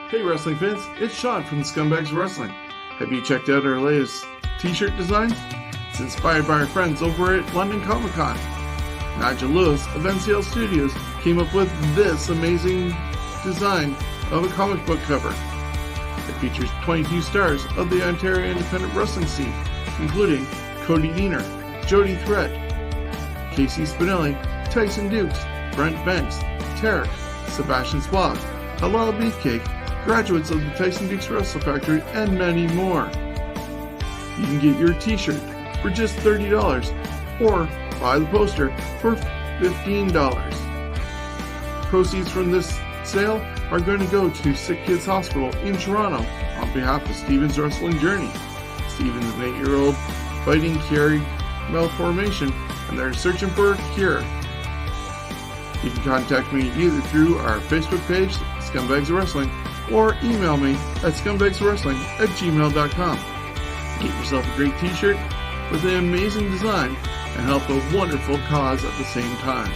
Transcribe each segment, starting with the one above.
Hey wrestling fans, it's Shawn from the Scumbags of Wrestling. Have you checked out our latest t-shirt design? It's inspired by our friends over at London Comic Con. Nigel Lewis of NCL Studios came up with this amazing design of a comic book cover. It features 22 stars of the Ontario independent wrestling scene, including Cody Deaner, Jody Threat, Casey Spinelli, Tyson Dukes, Brent Banks, Tarek, Sebastian Suave, Halal Beefcake, graduates of the Tyson Dukes Wrestle Factory, and many more. You can get your t-shirt for just $30 or buy the poster for $15. Proceeds from this sale are going to go to Sick Kids Hospital in Toronto on behalf of Steven's wrestling journey. Steven's an 8-year-old fighting Chiari malformation, and they're searching for a cure. You can contact me either through our Facebook page, Scumbags of Wrestling, or email me at scumbagswrestling@gmail.com. Get yourself a great t-shirt with an amazing design and help a wonderful cause at the same time.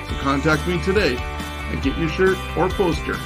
So contact me today and get your shirt or poster.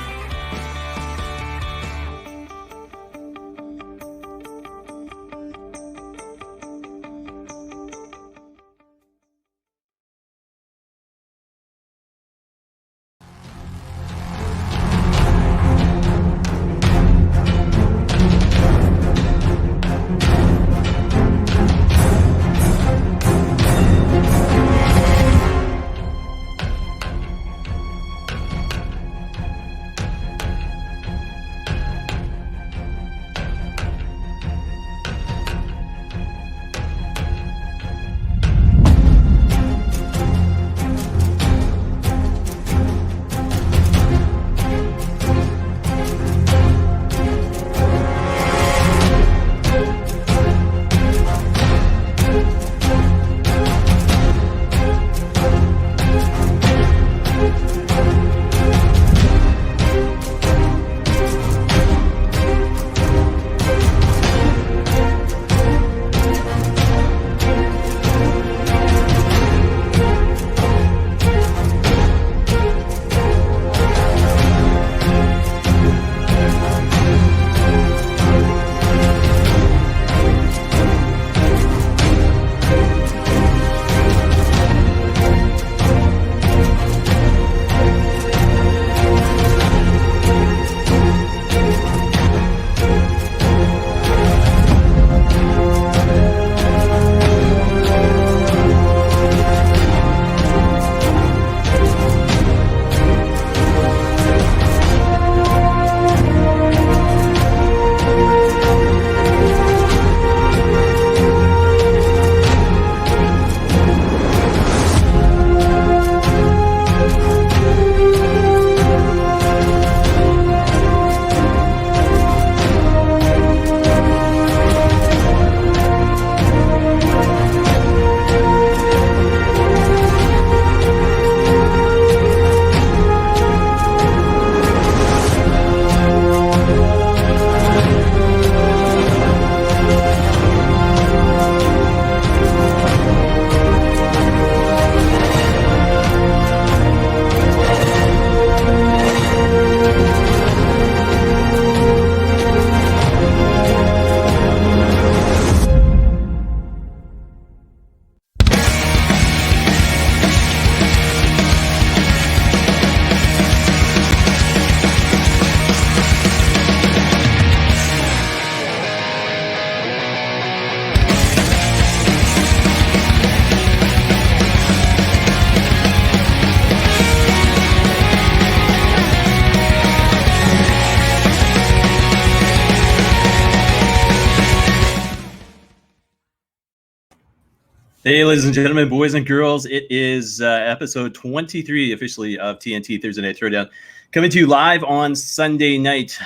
Hey, ladies and gentlemen, boys and girls, it is episode 23 officially of TNT Thursday Night Throwdown, coming to you live on Sunday night,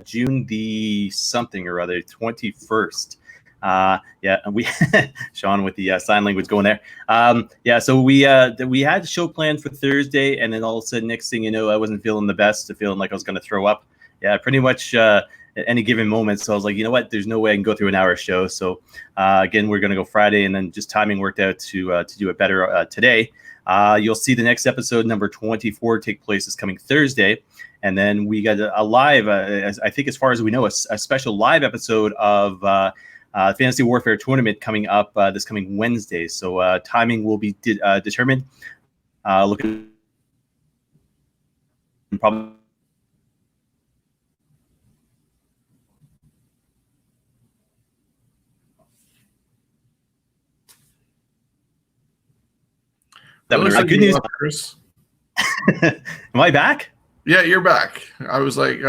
June the something or other, 21st. We Shawn with the sign language going there. So we had a show planned for Thursday, and then all of a sudden, next thing you know, I wasn't feeling the best, feeling like I was going to throw up. Yeah, pretty much at any given moment. So I was like, you know what? There's no way I can go through an hour show. So again, we're going to go Friday, and then just timing worked out to do it better today. You'll see the next episode, number 24, take place this coming Thursday. And then we got a live, I think as far as we know, a special live episode of Fantasy Warfare Tournament coming up this coming Wednesday. So timing will be determined. Looking probably. Good news. Chris. Am I back? Yeah, you're back. I was like,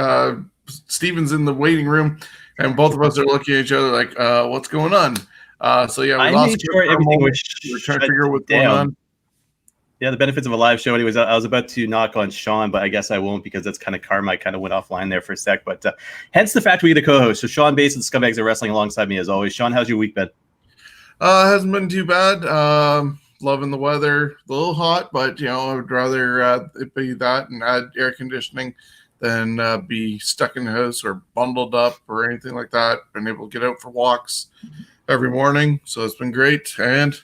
Steven's in the waiting room, and both of us are looking at each other like, what's going on? So yeah, we I made sure everything was we're trying to figure out what's going on. Yeah, the benefits of a live show. Anyways, I was about to knock on Shawn, but I guess I won't because that's kind of karma. I kind of went offline there for a sec, but hence the fact we get a co-host. So Shawn Bass and Scumbags of Wrestling alongside me as always. Shawn, how's your week been? Hasn't been too bad. Loving the weather, a little hot, but I would rather it be that and add air conditioning than be stuck in the house or bundled up or anything like that. Been able to get out for walks every morning, so it's been great. And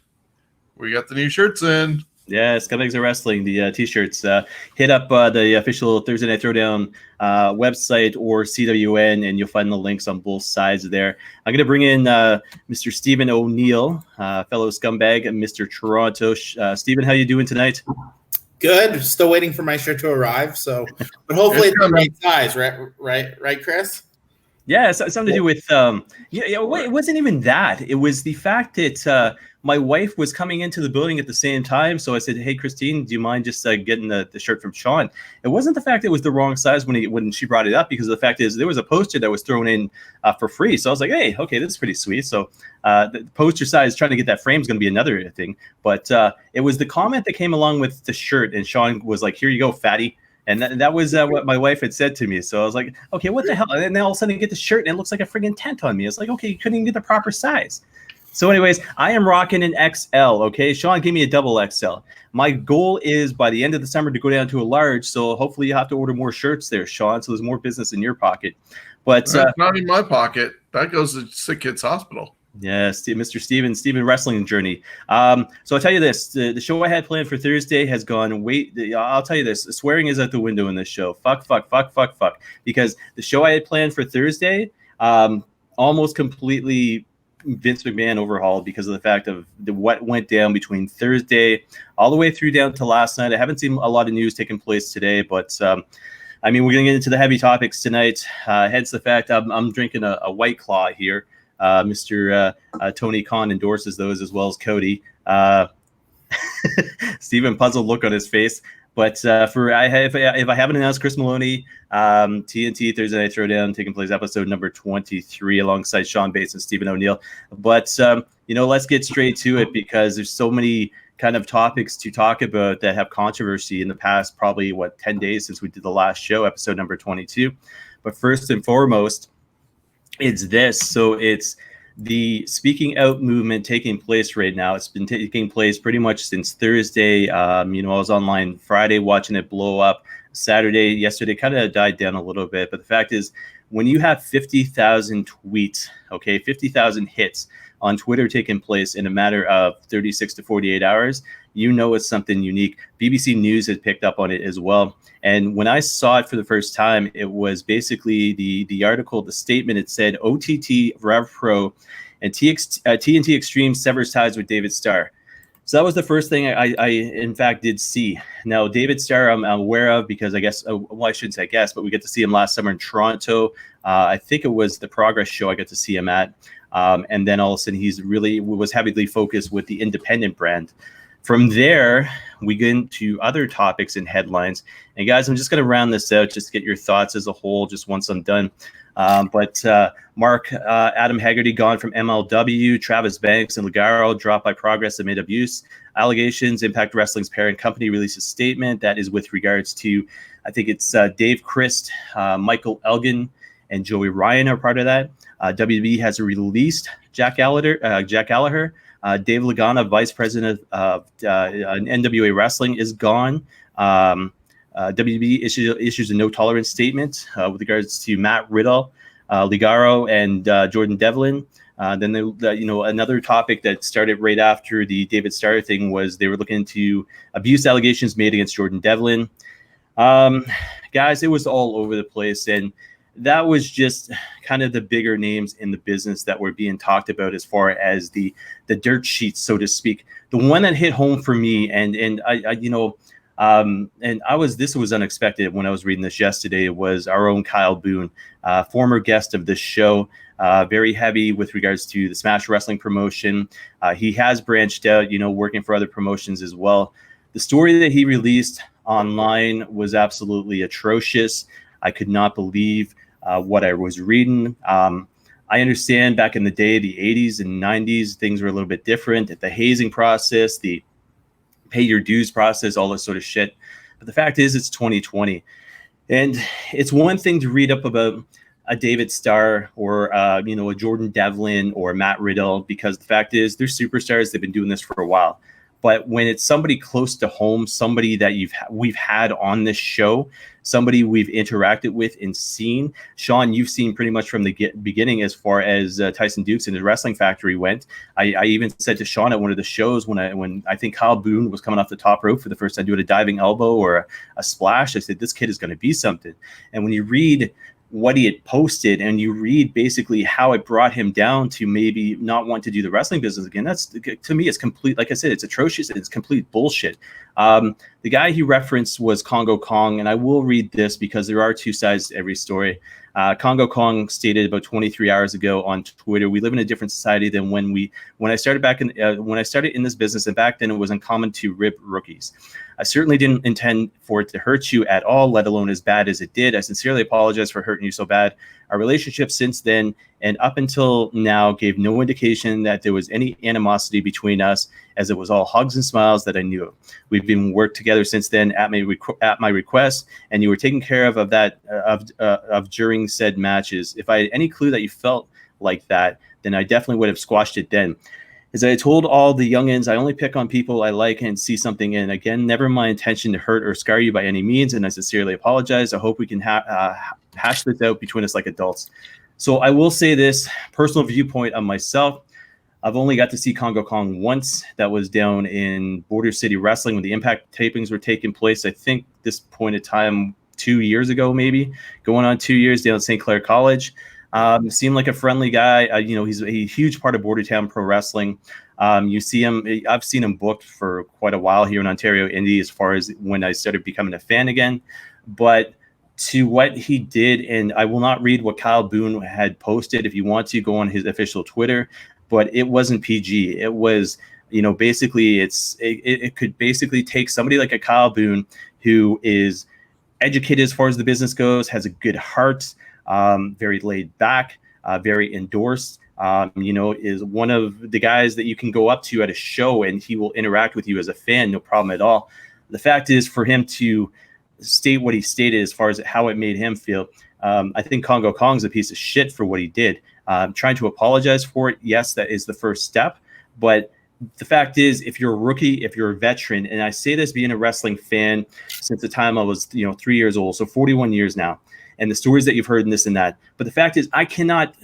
we got the new shirts in. Yeah, Scumbags of Wrestling, the T-shirts. Hit up the official Thursday Night Throwdown website or CWN, and you'll find the links on both sides there. I'm going to bring in Mr. Steven O'Neil, fellow scumbag, and Mr. Toronto. Steven, how you doing tonight? Good. Still waiting for my shirt to arrive. So, but hopefully it's the right size, right, Chris? Yeah, it's something to do with it wasn't even that. It was the fact that my wife was coming into the building at the same time. So I said, "Hey, Christine, do you mind just getting the shirt from Shawn?" It wasn't the fact that it was the wrong size when she brought it up, because the fact is there was a poster that was thrown in for free. So I was like, "Hey, okay, this is pretty sweet." So the poster size, trying to get that frame is going to be another thing. But it was the comment that came along with the shirt, and Shawn was like, "Here you go, fatty." And that was what my wife had said to me. So I was like, okay, what the hell? And then all of a sudden I get the shirt and it looks like a friggin' tent on me. It's like, okay, you couldn't even get the proper size. So anyways, I am rocking an XL, okay? Shawn gave me a double XL. My goal is by the end of the summer to go down to a large. So hopefully you have to order more shirts there, Shawn, so there's more business in your pocket. But that's not in my pocket. That goes to Sick Kids Hospital. Yes, Mr. Steven Wrestling Journey. So I'll tell you this, the show I had planned for Thursday has gone I'll tell you this, swearing is out the window in this show. Fuck. Because the show I had planned for Thursday almost completely Vince McMahon overhauled because of the fact of what went down between Thursday all the way through down to last night. I haven't seen a lot of news taking place today, but I mean, we're going to get into the heavy topics tonight. Hence the fact I'm drinking a White Claw here. Mr. Tony Khan endorses those as well as Cody. Steven, puzzled look on his face. But if I haven't announced, Chris Maloney, TNT Thursday Night Throwdown taking place episode number 23 alongside Shawn Bass and Steven O'Neil. But let's get straight to it because there's so many kind of topics to talk about that have controversy in the past probably 10 days since we did the last show, episode number 22. But first and foremost, it's this. So it's the speaking out movement taking place right now. It's been taking place pretty much since Thursday. I was online Friday watching it blow up. Yesterday kind of died down a little bit. But the fact is, when you have 50,000 tweets, 50,000 hits on Twitter taking place in a matter of 36 to 48 hours, it's something unique. BBC News has picked up on it as well. And when I saw it for the first time, it was basically the article, the statement. It said OTT, Rev Pro, and TNT Extreme severs ties with David Starr. So that was the first thing I in fact did see. Now, David Starr, I'm aware of because I guess, I shouldn't say I guess, but we got to see him last summer in Toronto. I think it was the Progress show I got to see him at. And then all of a sudden he's really was heavily focused with the independent brand. From there, we get into other topics and headlines. And guys, I'm just going to round this out, just to get your thoughts as a whole, just once I'm done. But Mark, Adam Haggerty gone from MLW, Travis Banks and Ligaro dropped by Progress amid abuse allegations. Impact Wrestling's parent company released a statement that is with regards to, I think it's Dave Christ, Michael Elgin, and Joey Ryan are part of that. WWE has released Jack Gallagher. Dave Lagana, vice president of NWA Wrestling, is gone. WWE issues a no tolerance statement with regards to Matt Riddle, Ligaro, and Jordan Devlin. Then another topic that started right after the David Starr thing was they were looking into abuse allegations made against Jordan Devlin. Guys, it was all over the place, and that was just kind of the bigger names in the business that were being talked about as far as the dirt sheets, so to speak. The one that hit home for me, and I this was unexpected when I was reading this yesterday, was our own Kyle Boone, former guest of this show, very heavy with regards to the Smash Wrestling promotion. He has branched out, working for other promotions as well. The story that he released online was absolutely atrocious. I could not believe what I was reading. I understand back in the day, the 80s and 90s, things were a little bit different. The hazing process, the pay your dues process, all this sort of shit. But the fact is, it's 2020. And it's one thing to read up about a David Starr or, a Jordan Devlin or Matt Riddle, because the fact is, they're superstars. They've been doing this for a while. But when it's somebody close to home, somebody that we've had on this show, somebody we've interacted with and seen, Shawn, you've seen pretty much from the beginning as far as Tyson Dukes and his Wrestling Factory went. I even said to Shawn at one of the shows when I think Kyle Boone was coming off the top rope for the first time doing a diving elbow or a splash, I said, this kid is going to be something. And when you read what he had posted and you read basically how it brought him down to maybe not want to do the wrestling business again, that's, to me, it's complete. Like I said, it's atrocious. It's complete bullshit. The guy he referenced was Congo Kong, and I will read this because there are two sides to every story. Congo Kong stated about 23 hours ago on Twitter, "We live in a different society than when I started in this business, and back then it was uncommon to rip rookies. I certainly didn't intend for it to hurt you at all, let alone as bad as it did. I sincerely apologize for hurting you so bad. Our relationship since then and up until now gave no indication that there was any animosity between us, as it was all hugs and smiles that I knew of. We've been worked together since then at my request, and you were taken care of during said matches. If I had any clue that you felt like that, then I definitely would have squashed it then. As I told all the youngins, I only pick on people I like and see something in. Again, never my intention to hurt or scar you by any means, and I sincerely apologize. I hope we can hash this out between us like adults." So I will say this, personal viewpoint of myself, I've only got to see Congo Kong once. That was down in Border City Wrestling when the Impact tapings were taking place. I think this point in time, 2 years ago, maybe, going on 2 years down at St. Clair College. Seemed like a friendly guy. He's a huge part of Bordertown Pro Wrestling. You see him. I've seen him booked for quite a while here in Ontario Indie, as far as when I started becoming a fan again. But to what he did, and I will not read what Kyle Boone had posted. If you want to, go on his official Twitter. But it wasn't PG. It was, basically, it could basically take somebody like a Kyle Boone, who is educated as far as the business goes, has a good heart, very laid back, very endorsed, is one of the guys that you can go up to at a show and he will interact with you as a fan, no problem at all. The fact is, for him to state what he stated as far as how it made him feel, I think Congo Kong's a piece of shit for what he did. Trying to apologize for it, yes, that is the first step. But the fact is, if you're a rookie, if you're a veteran, and I say this being a wrestling fan since the time I was 3 years old, so 41 years now, and the stories that you've heard and this and that. But the fact is, I cannot,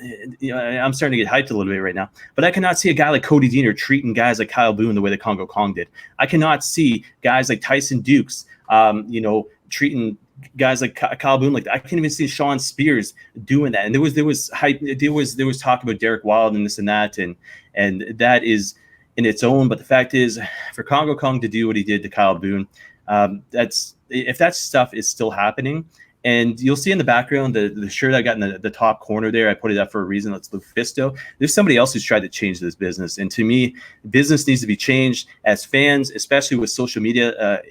I'm starting to get hyped a little bit right now, but I cannot see a guy like Cody Deaner treating guys like Kyle Boone the way that Congo Kong did. I cannot see guys like Tyson Dukes, treating guys like Kyle Boone like that. I can't even see Shawn Spears doing that. And there was hype. There was talk about Derek Wilde and this and that, and that is in its own. But the fact is, for Congo Kong to do what he did to Kyle Boone, if that stuff is still happening. And you'll see in the background, the shirt I got in the top corner there, I put it up for a reason. That's Lufisto. There's somebody else who's tried to change this business. And to me, business needs to be changed as fans, especially with social media,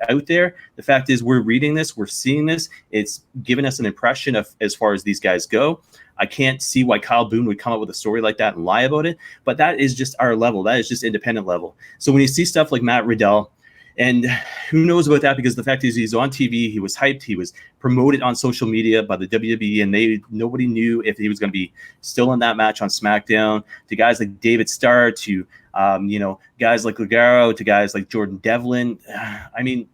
out there. The fact is, we're reading this, we're seeing this. It's giving us an impression of as far as these guys go. I can't see why Kyle Boone would come up with a story like that and lie about it. But that is just our level. That is just independent level. So when you see stuff like Matt Riddle, and who knows about that, because the fact is, he's on TV, he was hyped, he was promoted on social media by the WWE, and nobody knew if he was going to be still in that match on SmackDown. To guys like David Starr, to guys like Ligaro, to guys like Jordan Devlin. I mean,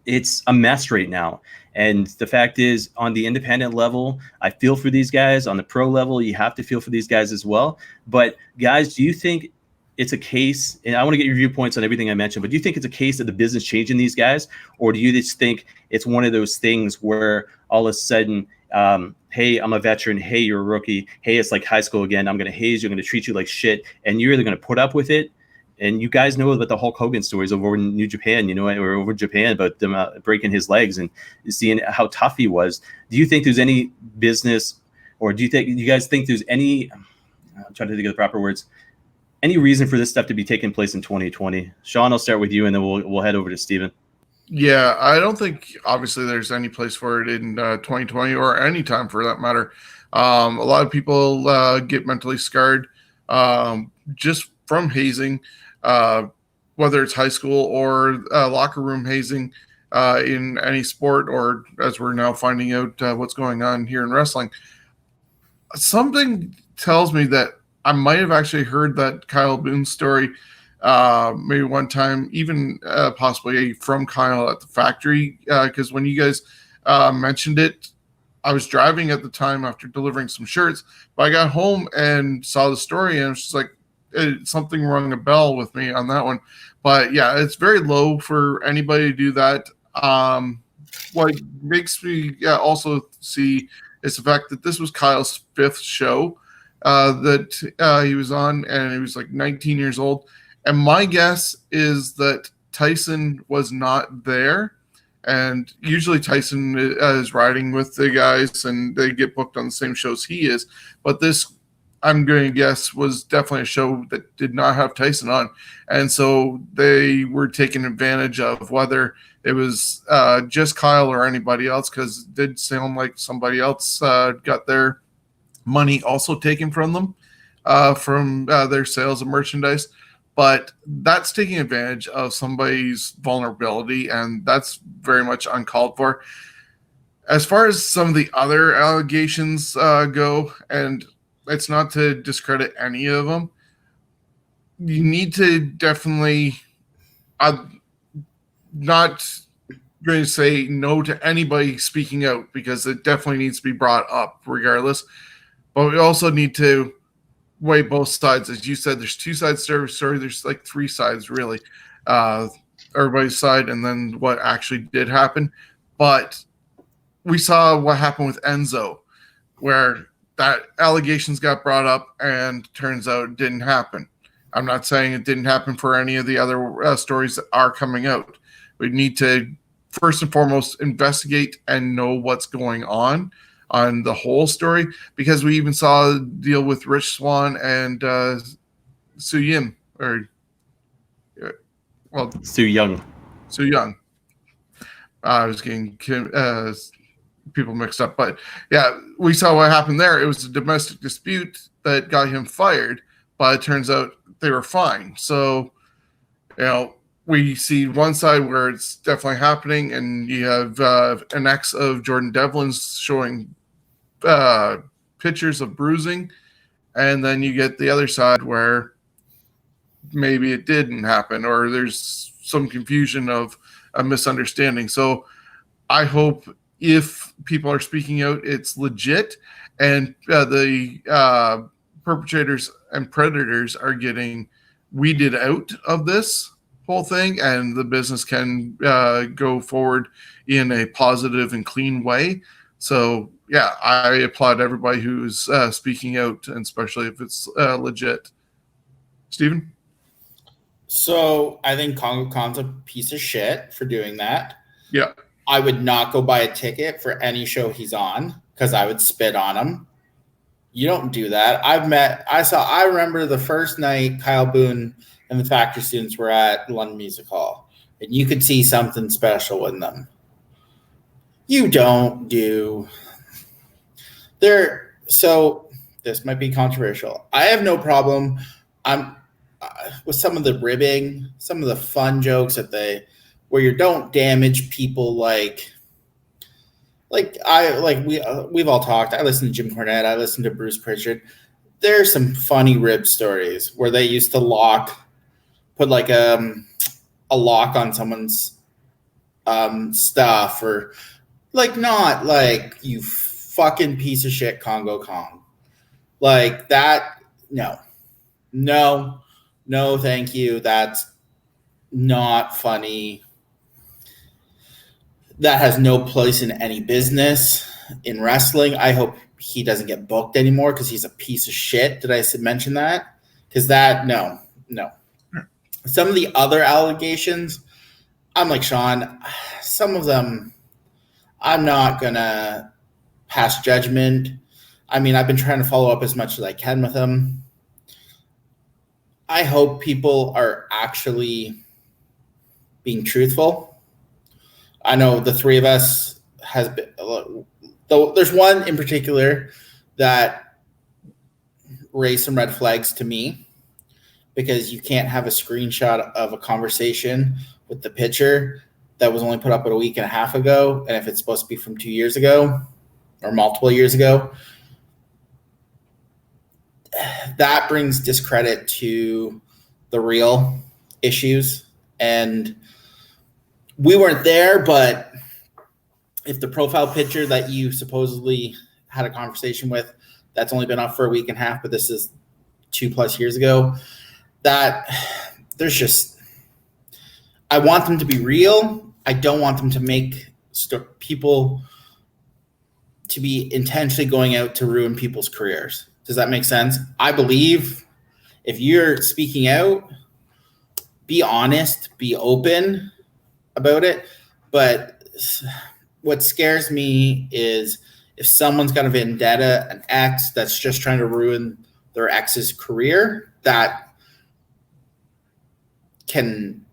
it's a mess right now. And the fact is, on the independent level, I feel for these guys. On the pro level, you have to feel for these guys as well. But guys, do you think it's a case, and I want to get your viewpoints on everything I mentioned, but do you think it's a case of the business changing these guys, or do you just think it's one of those things where all of a sudden, hey, I'm a veteran, hey, you're a rookie, hey, it's like high school again, I'm going to haze you, I'm going to treat you like shit, and you're either going to put up with it, and you guys know about the Hulk Hogan stories over in New Japan, or over Japan about them breaking his legs and seeing how tough he was. Do you think there's any business, or do you guys think there's any, I'm trying to think of the proper words, any reason for this stuff to be taking place in 2020? Shawn, I'll start with you, and then we'll head over to Steven. Yeah, I don't think obviously there's any place for it in 2020 or any time for that matter. A lot of people get mentally scarred just from hazing, whether it's high school or locker room hazing in any sport, or as we're now finding out what's going on here in wrestling. Something tells me that I might have actually heard that Kyle Boone story maybe one time, even possibly from Kyle at the factory, because when you guys mentioned it, I was driving at the time after delivering some shirts, but I got home and saw the story, and it was just like something rung a bell with me on that one. But yeah, it's very low for anybody to do that. What makes me also see is the fact that this was Kyle's 5th show that he was on, and he was like 19 years old. And my guess is that Tyson was not there. And usually Tyson is riding with the guys, and they get booked on the same shows he is. But this, I'm going to guess, was definitely a show that did not have Tyson on. And so they were taking advantage of whether it was just Kyle or anybody else, because it did sound like somebody else got their money also taken from them from their sales of merchandise. But that's taking advantage of somebody's vulnerability, and that's very much uncalled for. As far as some of the other allegations go, and it's not to discredit any of them, you need to definitely, I'm not going to say no to anybody speaking out, because it definitely needs to be brought up regardless. But we also need to weigh both sides. As you said, there's 2 sides to every story. There's like 3 sides, really. Everybody's side, and then what actually did happen. But we saw what happened with Enzo, where that allegations got brought up, and turns out it didn't happen. I'm not saying it didn't happen for any of the other stories that are coming out. We need to, first and foremost, investigate and know what's going on the whole story, because we even saw a deal with Rich Swann and Su Young. I was getting people mixed up, but yeah, we saw what happened there. It was a domestic dispute that got him fired, but it turns out they were fine. So, we see one side where it's definitely happening, and you have an ex of Jordan Devlin's showing pictures of bruising, and then you get the other side where maybe it didn't happen, or there's some confusion of a misunderstanding. So I hope if people are speaking out, it's legit, and the perpetrators and predators are getting weeded out of this whole thing, and the business can go forward in a positive and clean way. So yeah, I applaud everybody who's speaking out, and especially if it's legit. Steven? So I think Congo Khan's a piece of shit for doing that. Yeah. I would not go buy a ticket for any show he's on, because I would spit on him. You don't do that. I remember the first night Kyle Boone and the factory students were at London Music Hall, and you could see something special in them. You don't do there. So this might be controversial. I have no problem. With some of the ribbing, some of the fun jokes where you don't damage people we've all talked. I listened to Jim Cornette. I listened to Bruce Pritchard. There's some funny rib stories where they used to put like a lock on someone's stuff, or not like, you fucking piece of shit Congo Kong. Like that. No. No, thank you. That's not funny. That has no place in any business in wrestling. I hope he doesn't get booked anymore because he's a piece of shit. Did I mention that? Because no. Some of the other allegations, I'm like Shawn, some of them I'm not going to pass judgment. I mean, I've been trying to follow up as much as I can with them. I hope people are actually being truthful. I know the three of us has been, though there's one in particular that raised some red flags to me, because you can't have a screenshot of a conversation with the picture that was only put up a week and a half ago. And if it's supposed to be from 2 years ago or multiple years ago, that brings discredit to the real issues. And we weren't there, but if the profile picture that you supposedly had a conversation with, that's only been up for a week and a half, but this is 2+ years ago, that there's just, I want them to be real. I don't want them to make people to be intentionally going out to ruin people's careers. Does that make sense? I believe if you're speaking out, be honest, be open about it. But what scares me is if someone's got a vendetta, an ex that's just trying to ruin their ex's career, that can,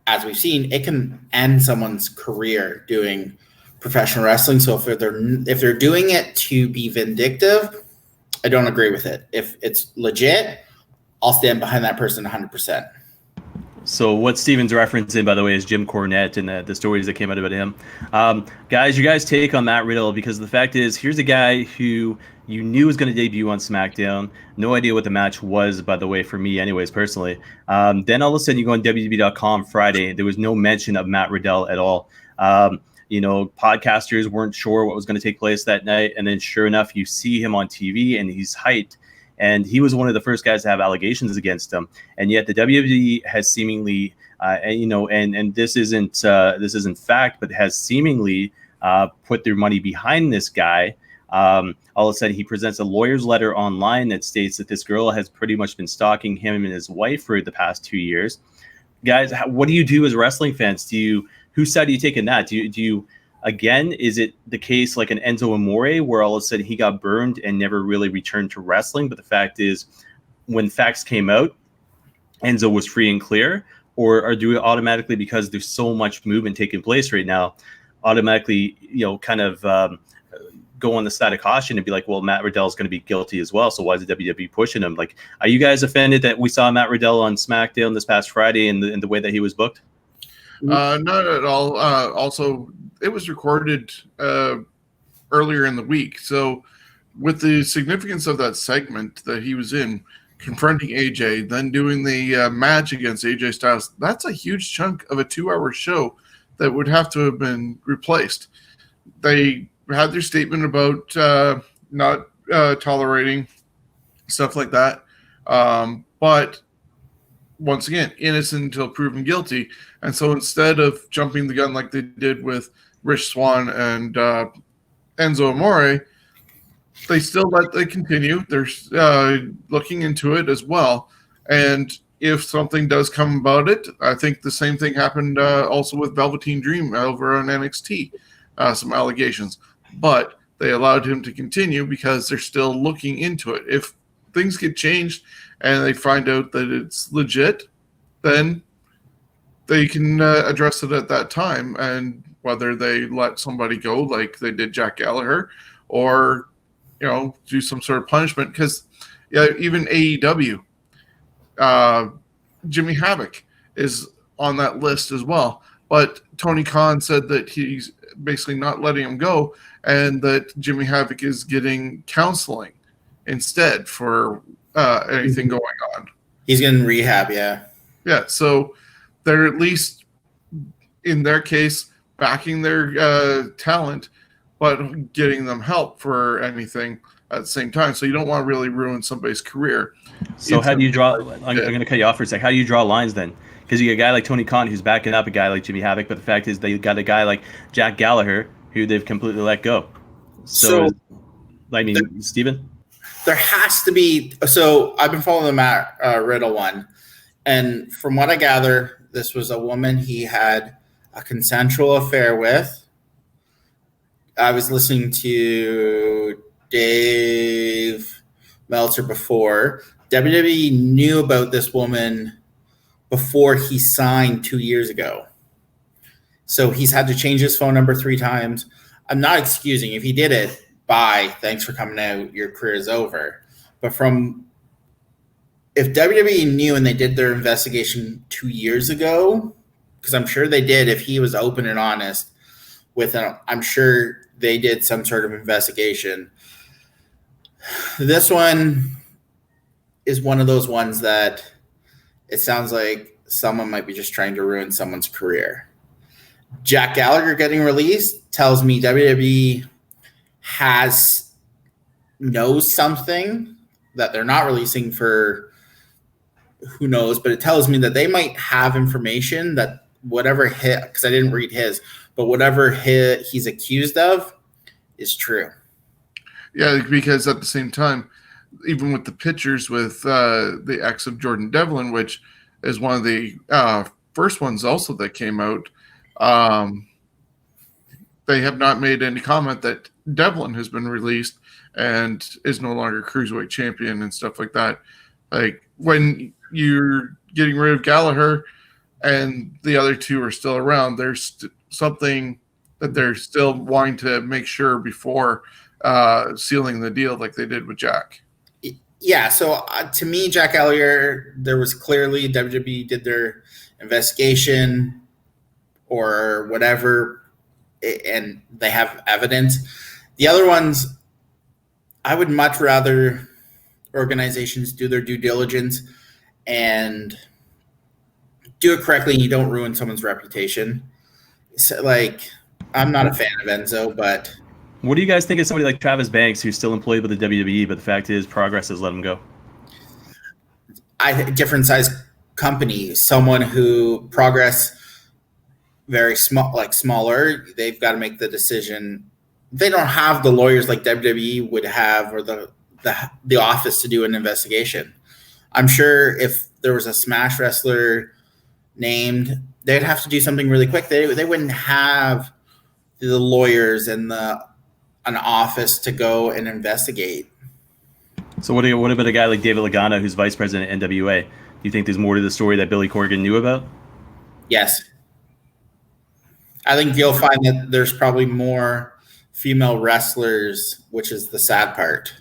as we've seen, it can end someone's career doing professional wrestling. So if they're doing it to be vindictive, I don't agree with it. If it's legit, I'll stand behind that person 100%. So what Steven's referencing, by the way, is Jim Cornette and the stories that came out about him. Guys, your guys' take on Matt Riddle, because the fact is, here's a guy who you knew was going to debut on SmackDown. No idea what the match was, by the way, for me anyways, personally. Then all of a sudden you go on WWE.com Friday. There was no mention of Matt Riddle at all. Podcasters weren't sure what was going to take place that night. And then sure enough, you see him on TV and he's hyped. And he was one of the first guys to have allegations against him. And yet the WWE has seemingly, and this isn't fact, but has seemingly put their money behind this guy. All of a sudden, he presents a lawyer's letter online that states that this girl has pretty much been stalking him and his wife for the past 2 years. Guys, what do you do as wrestling fans? Whose side do you take in that? Do you again, is it the case like an Enzo Amore where all of a sudden he got burned and never really returned to wrestling? But the fact is, when facts came out, Enzo was free and clear? Or do we automatically, because there's so much movement taking place right now, automatically, go on the side of caution and be like, well, Matt Riddle is going to be guilty as well. So why is the WWE pushing him? Like, are you guys offended that we saw Matt Riddle on SmackDown this past Friday and the way that he was booked? Not at all. Also, it was recorded earlier in the week. So with the significance of that segment that he was in, confronting AJ, then doing the match against AJ Styles, that's a huge chunk of a 2-hour show that would have to have been replaced. They had their statement about not tolerating stuff like that. But once again, innocent until proven guilty. And so instead of jumping the gun like they did with Rich Swann and Enzo Amore, they still let it continue. They're looking into it as well. And if something does come about it, I think the same thing happened also with Velveteen Dream over on NXT, some allegations. But they allowed him to continue because they're still looking into it. If things get changed and they find out that it's legit, then they can address it at that time. And whether they let somebody go like they did Jack Gallagher or, do some sort of punishment. Because even AEW, Jimmy Havoc is on that list as well. But Tony Khan said that he's basically not letting him go and that Jimmy Havoc is getting counseling instead for anything going on. He's getting rehab, yeah. Yeah, so they're at least, in their case, backing their talent, but getting them help for anything. at the same time. So you don't want to really ruin somebody's career. So how do you draw? I'm going to cut you off for a sec. How do you draw lines then? Because you get a guy like Tony Khan who's backing up a guy like Jimmy Havoc, but the fact is they got a guy like Jack Gallagher who they've completely let go. So I mean, Steven? There has to be. So I've been following the Matt Riddle one, and from what I gather, this was a woman he had a consensual affair with. I was listening to Dave Meltzer before. WWE knew about this woman before he signed 2 years ago. So he's had to change his phone number 3 times. I'm not excusing. If he did it, bye. Thanks for coming out. Your career is over. But if WWE knew and they did their investigation 2 years ago, because I'm sure they did, if he was open and honest with him, I'm sure they did some sort of investigation. This one is one of those ones that it sounds like someone might be just trying to ruin someone's career. Jack Gallagher getting released tells me WWE knows something that they're not releasing for who knows, but it tells me that they might have information that whatever hit, because I didn't read his, but whatever hit he's accused of is true. Yeah, because at the same time, even with the pictures with the ex of Jordan Devlin, which is one of the first ones also that came out, they have not made any comment that Devlin has been released and is no longer cruiserweight champion and stuff like that. Like when you're getting rid of Gallagher and the other two are still around, there's something that they're still wanting to make sure before sealing the deal like they did with Jack. Yeah, so to me, Jack Gallagher, there was clearly WWE did their investigation or whatever, and they have evidence. The other ones, I would much rather organizations do their due diligence and do it correctly, and you don't ruin someone's reputation. So, like, I'm not a fan of Enzo, but what do you guys think of somebody like Travis Banks, who's still employed with the WWE, but the fact is Progress has let him go? Different size company, someone who Progress very small, like smaller, they've got to make the decision. They don't have the lawyers like WWE would have, or the office to do an investigation. I'm sure if there was a Smash wrestler named, they'd have to do something really quick. They wouldn't have the lawyers and an office to go and investigate. So what about a guy like David Lagana, who's vice president at NWA? Do you think there's more to the story that Billy Corgan knew about? Yes. I think you'll find that there's probably more female wrestlers, which is the sad part.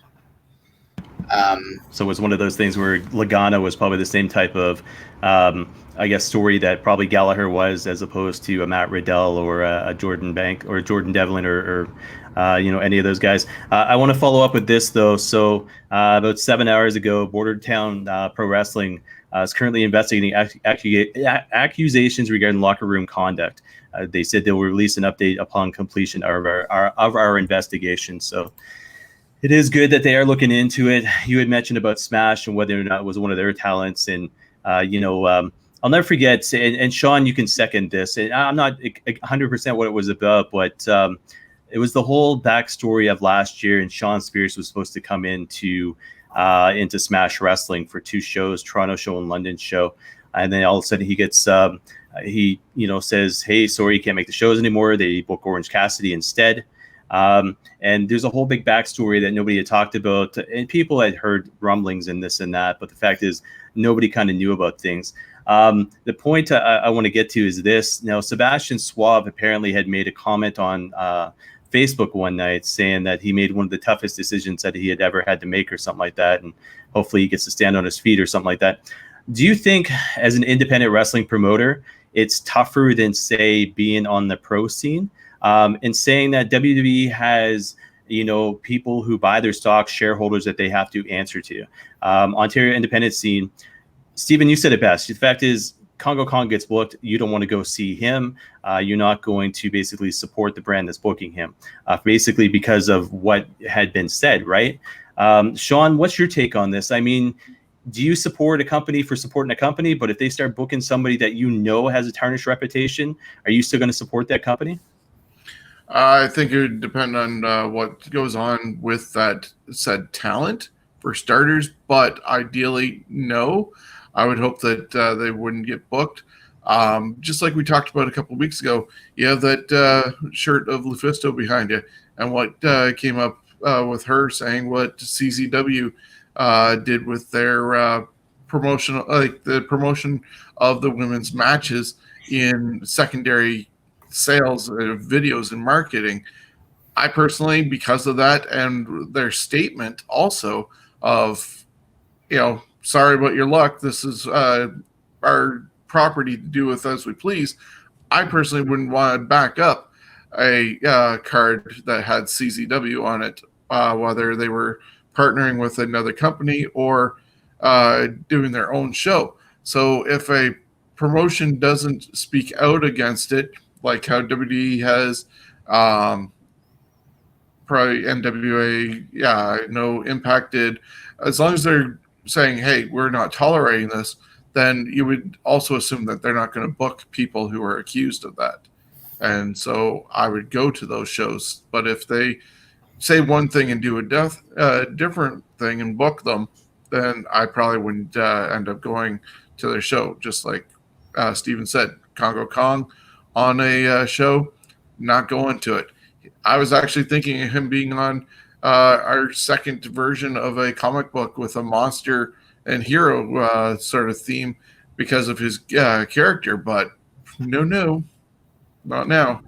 So it was one of those things where Lagana was probably the same type of, I guess, story that probably Gallagher was, as opposed to a Matt Riddle or a Jordan Bank or Jordan Devlin or any of those guys. I want to follow up with this though. So about 7 hours ago, Bordertown Pro Wrestling is currently investigating accusations regarding locker room conduct. They said they will release an update upon completion of our investigation. So it is good that they are looking into it. You had mentioned about Smash and whether or not it was one of their talents. And, I'll never forget, and Shawn, you can second this. And I'm not 100% what it was about, but it was the whole backstory of last year. And Shawn Spears was supposed to come into Smash Wrestling for 2 shows, Toronto show and London show. And then all of a sudden he gets, says, hey, sorry, you can't make the shows anymore. They book Orange Cassidy instead. And there's a whole big backstory that nobody had talked about, and people had heard rumblings and this and that, but the fact is nobody kind of knew about things. The point I want to get to is this. Now, Sebastian Suave apparently had made a comment on Facebook one night saying that he made one of the toughest decisions that he had ever had to make or something like that, and hopefully he gets to stand on his feet or something like that. Do you think, as an independent wrestling promoter, it's tougher than, say, being on the pro scene? And saying that WWE has, people who buy their stock, shareholders that they have to answer to. Ontario independent scene, Steven, you said it best. The fact is, Congo Kong gets booked, you don't want to go see him. You're not going to basically support the brand that's booking him, basically because of what had been said, right? Shawn, what's your take on this? I mean, do you support a company for supporting a company, but if they start booking somebody that you know has a tarnished reputation, are you still going to support that company? I think it would depend on what goes on with that said talent, for starters, but ideally, no. I would hope that they wouldn't get booked. Just like we talked about a couple of weeks ago, you have that shirt of Lufisto behind you, and what came up with her saying what CZW did with their promotional, like the promotion of the women's matches in secondary sales, videos, and marketing. I personally, because of that and their statement also of, sorry about your luck, this is our property to do with as we please. I personally wouldn't want to back up a card that had CZW on it, whether they were partnering with another company or doing their own show. So if a promotion doesn't speak out against it, like how WWE has, probably NWA, impacted, as long as they're saying, hey, we're not tolerating this, then you would also assume that they're not going to book people who are accused of that. And so I would go to those shows. But if they say one thing and do a different thing and book them, then I probably wouldn't end up going to their show. Just like Steven said, Congo Kong on a show, not going to it. I was actually thinking of him being on our second version of a comic book with a monster and hero sort of theme because of his character, but no, not now.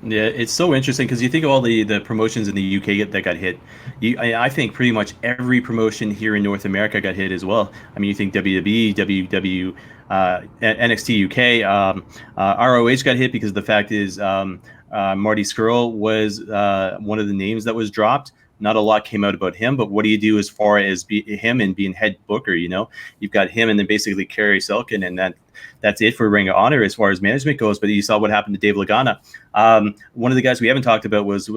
Yeah, it's so interesting because you think of all the promotions in the UK that got hit. I think pretty much every promotion here in North America got hit as well. I mean, you think WWE, WW, NXT UK, ROH got hit because the fact is Marty Scurll was one of the names that was dropped. Not a lot came out about him, but what do you do as far as him and being head booker? You've got him and then basically Kerry Selkin, and that's it for Ring of Honor as far as management goes. But you saw what happened to Dave Lagana. One of the guys we haven't talked about was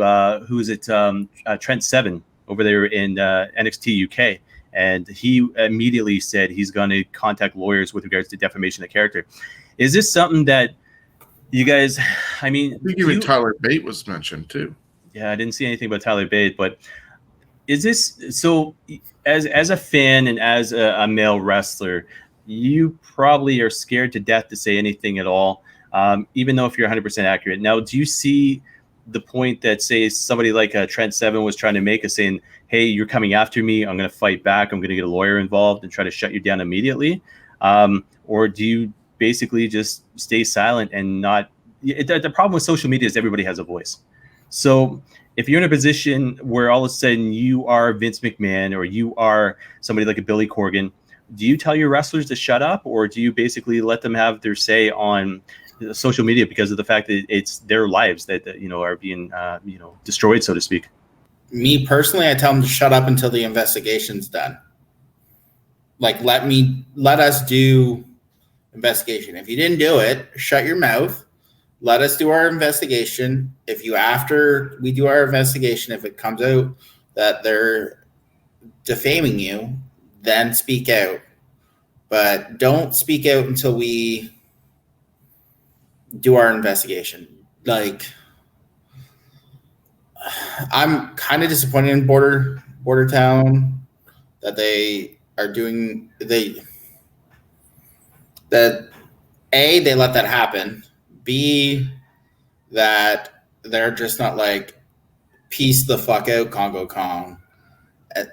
Trent Seven over there in NXT UK. And he immediately said he's going to contact lawyers with regards to defamation of character. Is this something that you guys, I mean... I think even Tyler Bate was mentioned too. Yeah, I didn't see anything about Tyler Bate, but is this... So as a fan and as a male wrestler, you probably are scared to death to say anything at all, even though if you're 100% accurate. Now, do you see the point that, say, somebody like Trent Seven was trying to make, us saying, hey, you're coming after me, I'm going to fight back, I'm going to get a lawyer involved and try to shut you down immediately? Or do you basically just stay silent and not... The problem with social media is everybody has a voice. So if you're in a position where all of a sudden you are Vince McMahon or you are somebody like a Billy Corgan, do you tell your wrestlers to shut up, or do you basically let them have their say on social media because of the fact that it's their lives that are being destroyed, so to speak? Me personally, I tell them to shut up until the investigation's done. Like, let us do investigation. If you didn't do it, shut your mouth. Let us do our investigation. After we do our investigation, if it comes out that they're defaming you, then speak out. But don't speak out until we do our investigation. Like, I'm kind of disappointed in Border Town that they are doing they let that happen. B, that they're just not like, peace the fuck out, Congo Kong.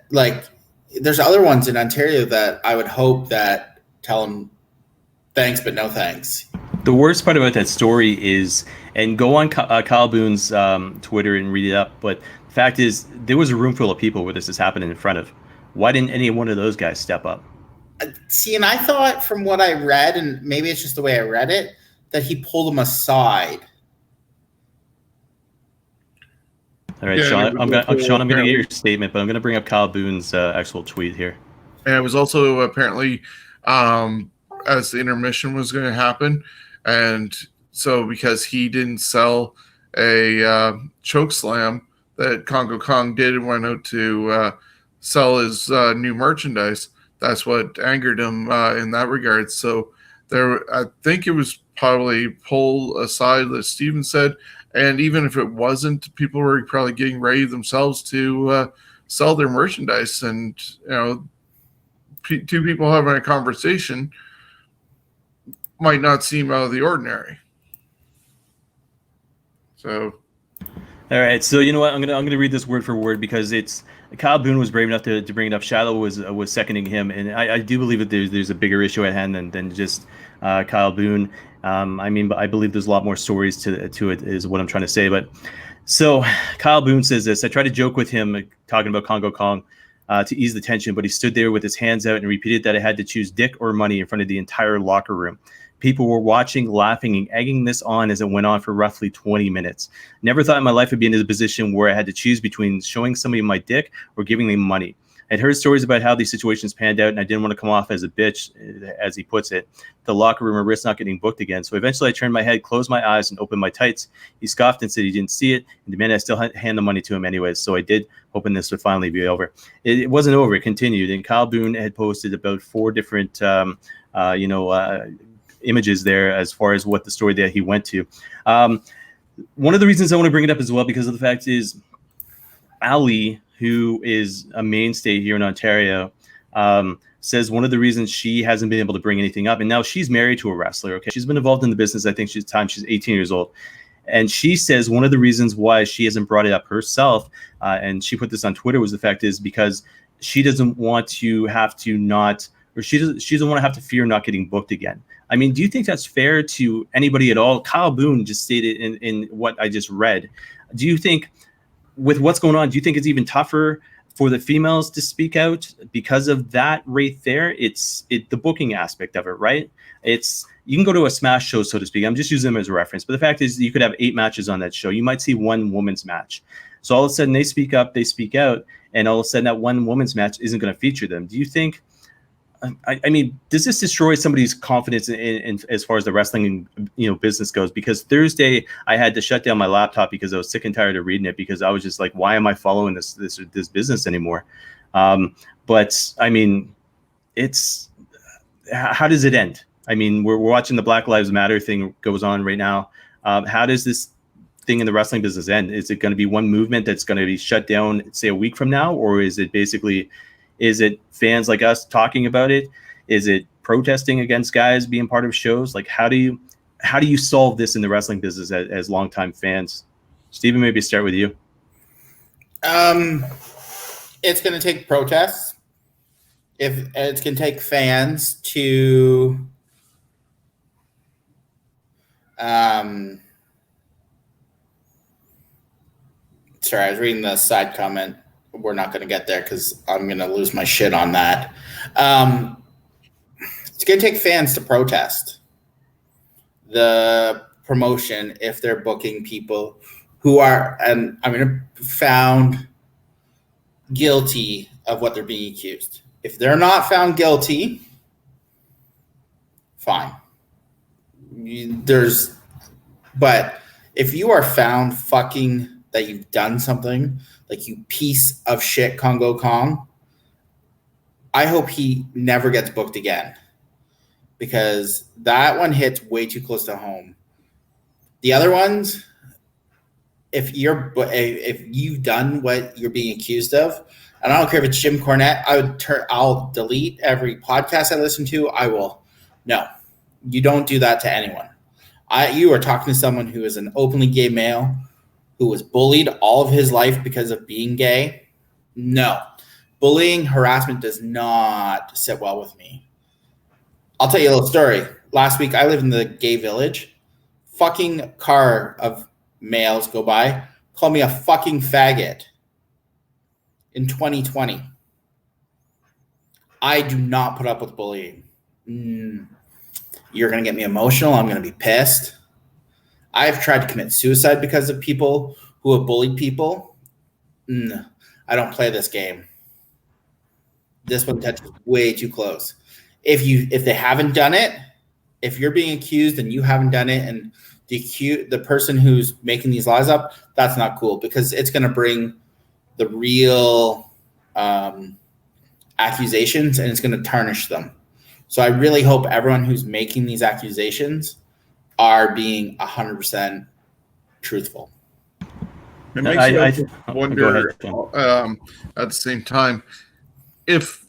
Like, there's other ones in Ontario that I would hope that tell them thanks, but no thanks. The worst part about that story is, and go on Kyle Boone's Twitter and read it up, but the fact is there was a room full of people where this is happening in front of. Why didn't any one of those guys step up? See, and I thought from what I read, and maybe it's just the way I read it, that he pulled them aside. All right, Shawn, I'm going to get your statement, but I'm going to bring up Kyle Boone's actual tweet here. And it was also apparently as the intermission was going to happen. And so because he didn't sell a choke slam that Congo Kong did and went out to sell his new merchandise, that's what angered him in that regard. So I think it was probably pull aside, as Steven said. And even if it wasn't, people were probably getting ready themselves to sell their merchandise. And, two people having a conversation might not seem out of the ordinary. So, all right. So you know what? I'm gonna read this word for word because it's Kyle Boone was brave enough to bring it up. Shadow was seconding him, and I do believe that there's a bigger issue at hand than just Kyle Boone. But I believe there's a lot more stories to it, is what I'm trying to say. But so Kyle Boone says this: I tried to joke with him talking about Congo Kong to ease the tension, but he stood there with his hands out and repeated that I had to choose dick or money in front of the entire locker room. People were watching, laughing, and egging this on as it went on for roughly 20 minutes. Never thought in my life I'd be in a position where I had to choose between showing somebody my dick or giving them money. I'd heard stories about how these situations panned out, and I didn't want to come off as a bitch, as he puts it. The locker room or risk not getting booked again. So eventually I turned my head, closed my eyes, and opened my tights. He scoffed and said he didn't see it, and demanded I still hand the money to him anyways. So I did, hoping this would finally be over. It wasn't over. It continued, and Kyle Boone had posted about 4 different images there as far as what the story that he went to. One of the reasons I want to bring it up as well, because of the fact is Ali, who is a mainstay here in Ontario, says one of the reasons she hasn't been able to bring anything up, and now she's married to a wrestler. Okay, she's been involved in the business. I think she's 18 years old. And she says one of the reasons why she hasn't brought it up herself, and she put this on Twitter, was the fact is because she doesn't want to have to she doesn't want to have to fear not getting booked again. I mean, do you think that's fair to anybody at all? Kyle Boone just stated in what I just read. Do you think, with what's going on, do you think it's even tougher for the females to speak out because of that right there? It's the booking aspect of it, right? You can go to a Smash show, so to speak. I'm just using them as a reference. But the fact is, you could have 8 matches on that show. You might see one woman's match. So all of a sudden they speak up, they speak out, and all of a sudden that one woman's match isn't going to feature them. Do you think, I mean, does this destroy somebody's confidence in as far as the wrestling business goes? Because Thursday I had to shut down my laptop because I was sick and tired of reading it, because I was just like, why am I following this business anymore? But I mean, how does it end? I mean, we're watching the Black Lives Matter thing goes on right now. How does this thing in the wrestling business end? Is it going to be one movement that's going to be shut down, say, a week from now, or is it basically? Is it fans like us talking about it? Is it protesting against guys being part of shows? Like, how do you solve this in the wrestling business as longtime fans? Steven, maybe start with you. It's going to take protests. If it's going to take fans to sorry, I was reading the side comment. We're not going to get there because I'm going to lose my shit on that. It's going to take fans to protest the promotion if they're booking people who are, and found guilty of what they're being accused. If they're not found guilty, fine. But if you are found fucking that you've done something, like, you piece of shit, Congo Kong, I hope he never gets booked again, because that one hits way too close to home. The other ones, if you've done what you're being accused of, and I don't care if it's Jim Cornette, I'll delete every podcast I listen to. I will. No, you don't do that to anyone. You are talking to someone who is an openly gay male who was bullied all of his life because of being gay. No. Bullying, harassment does not sit well with me. I'll tell you a little story. Last week, I live in the gay village. Fucking car of males go by, call me a fucking faggot in 2020. I do not put up with bullying. You're going to get me emotional. I'm going to be pissed. I've tried to commit suicide because of people who have bullied people. I don't play this game. This one touches way too close. if they haven't done it, if you're being accused and you haven't done it, and the person who's making these lies up, that's not cool, because it's going to bring the real accusations, and it's going to tarnish them. So I really hope everyone who's making these accusations are being 100% truthful. It makes me wonder at the same time, if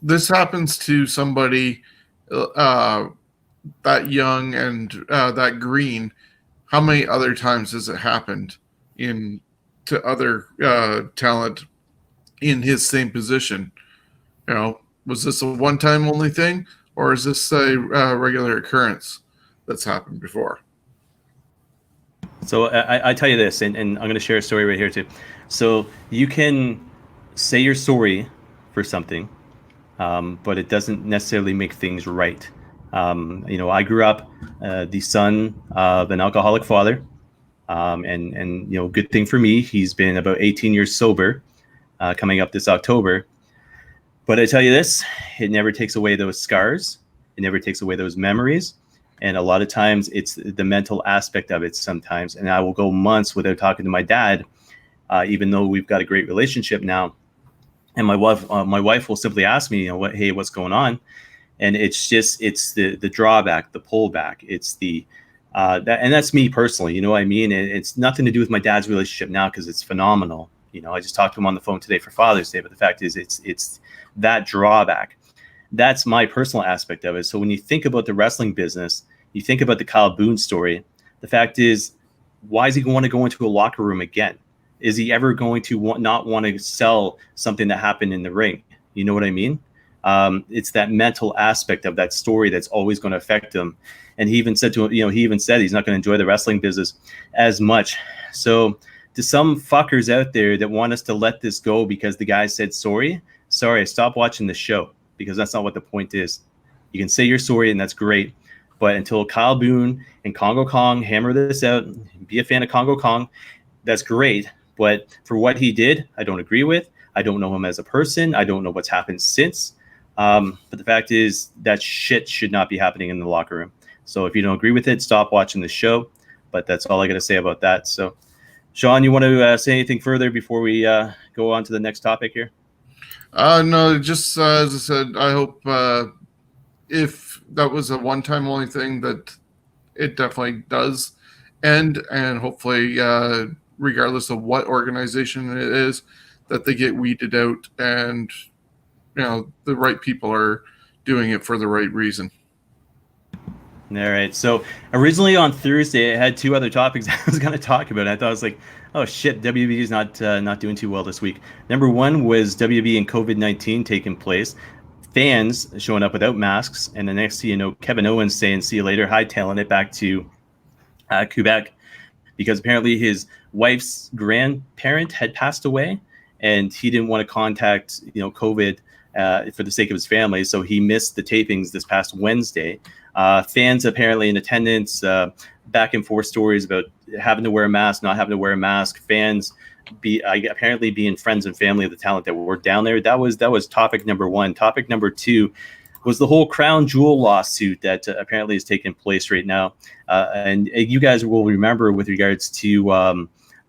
this happens to somebody that young and that green, how many other times has it happened to other talent in his same position? Was this a one-time only thing, or is this a regular occurrence that's happened before? So I tell you this, and I'm going to share a story right here too. So you can say you're sorry for something, but it doesn't necessarily make things right. I grew up the son of an alcoholic father, and good thing for me, he's been about 18 years sober, coming up this October. But I tell you this, it never takes away those scars. It never takes away those memories. And a lot of times it's the mental aspect of it sometimes. And I will go months without talking to my dad, even though we've got a great relationship now. And my wife will simply ask me, hey, what's going on? And it's the drawback, the pullback. It's and that's me personally, you know what I mean? It's nothing to do with my dad's relationship now, because it's phenomenal. I just talked to him on the phone today for Father's Day, but the fact is it's that drawback. That's my personal aspect of it. So when you think about the wrestling business, you think about the Kyle Boone story. The fact is, why is he going to go into a locker room again? Is he ever going to not want to sell something that happened in the ring? You know what I mean? It's that mental aspect of that story that's always going to affect him. And he even said he's not going to enjoy the wrestling business as much. So to some fuckers out there that want us to let this go because the guy said sorry, stop watching the show, because that's not what the point is. You can say you're sorry, and that's great. But until Kyle Boone and Congo Kong hammer this out, be a fan of Congo Kong, that's great. But for what he did, I don't agree with. I don't know him as a person. I don't know what's happened since. But the fact is that shit should not be happening in the locker room. So if you don't agree with it, stop watching the show. But that's all I got to say about that. So, Shawn, you want to say anything further before we go on to the next topic here? No, just as I said, I hope if that was a one-time only thing, that it definitely does end, and hopefully, regardless of what organization it is, that they get weeded out, and the right people are doing it for the right reason. All right. So originally on Thursday, I had two other topics I was going to talk about. I thought I was like, oh shit, WWE is not doing too well this week. Number one was WWE and COVID-19 taking place. Fans showing up without masks, and the next thing you know, Kevin Owens saying "see you later," hightailing it back to Quebec, because apparently his wife's grandparent had passed away, and he didn't want to contact COVID for the sake of his family, so he missed the tapings this past Wednesday. Fans apparently in attendance, back and forth stories about having to wear a mask, not having to wear a mask. Fans apparently being friends and family of the talent that were down there. That was topic number one. Topic number two was the whole Crown Jewel lawsuit that apparently is taking place right now. And you guys will remember with regards to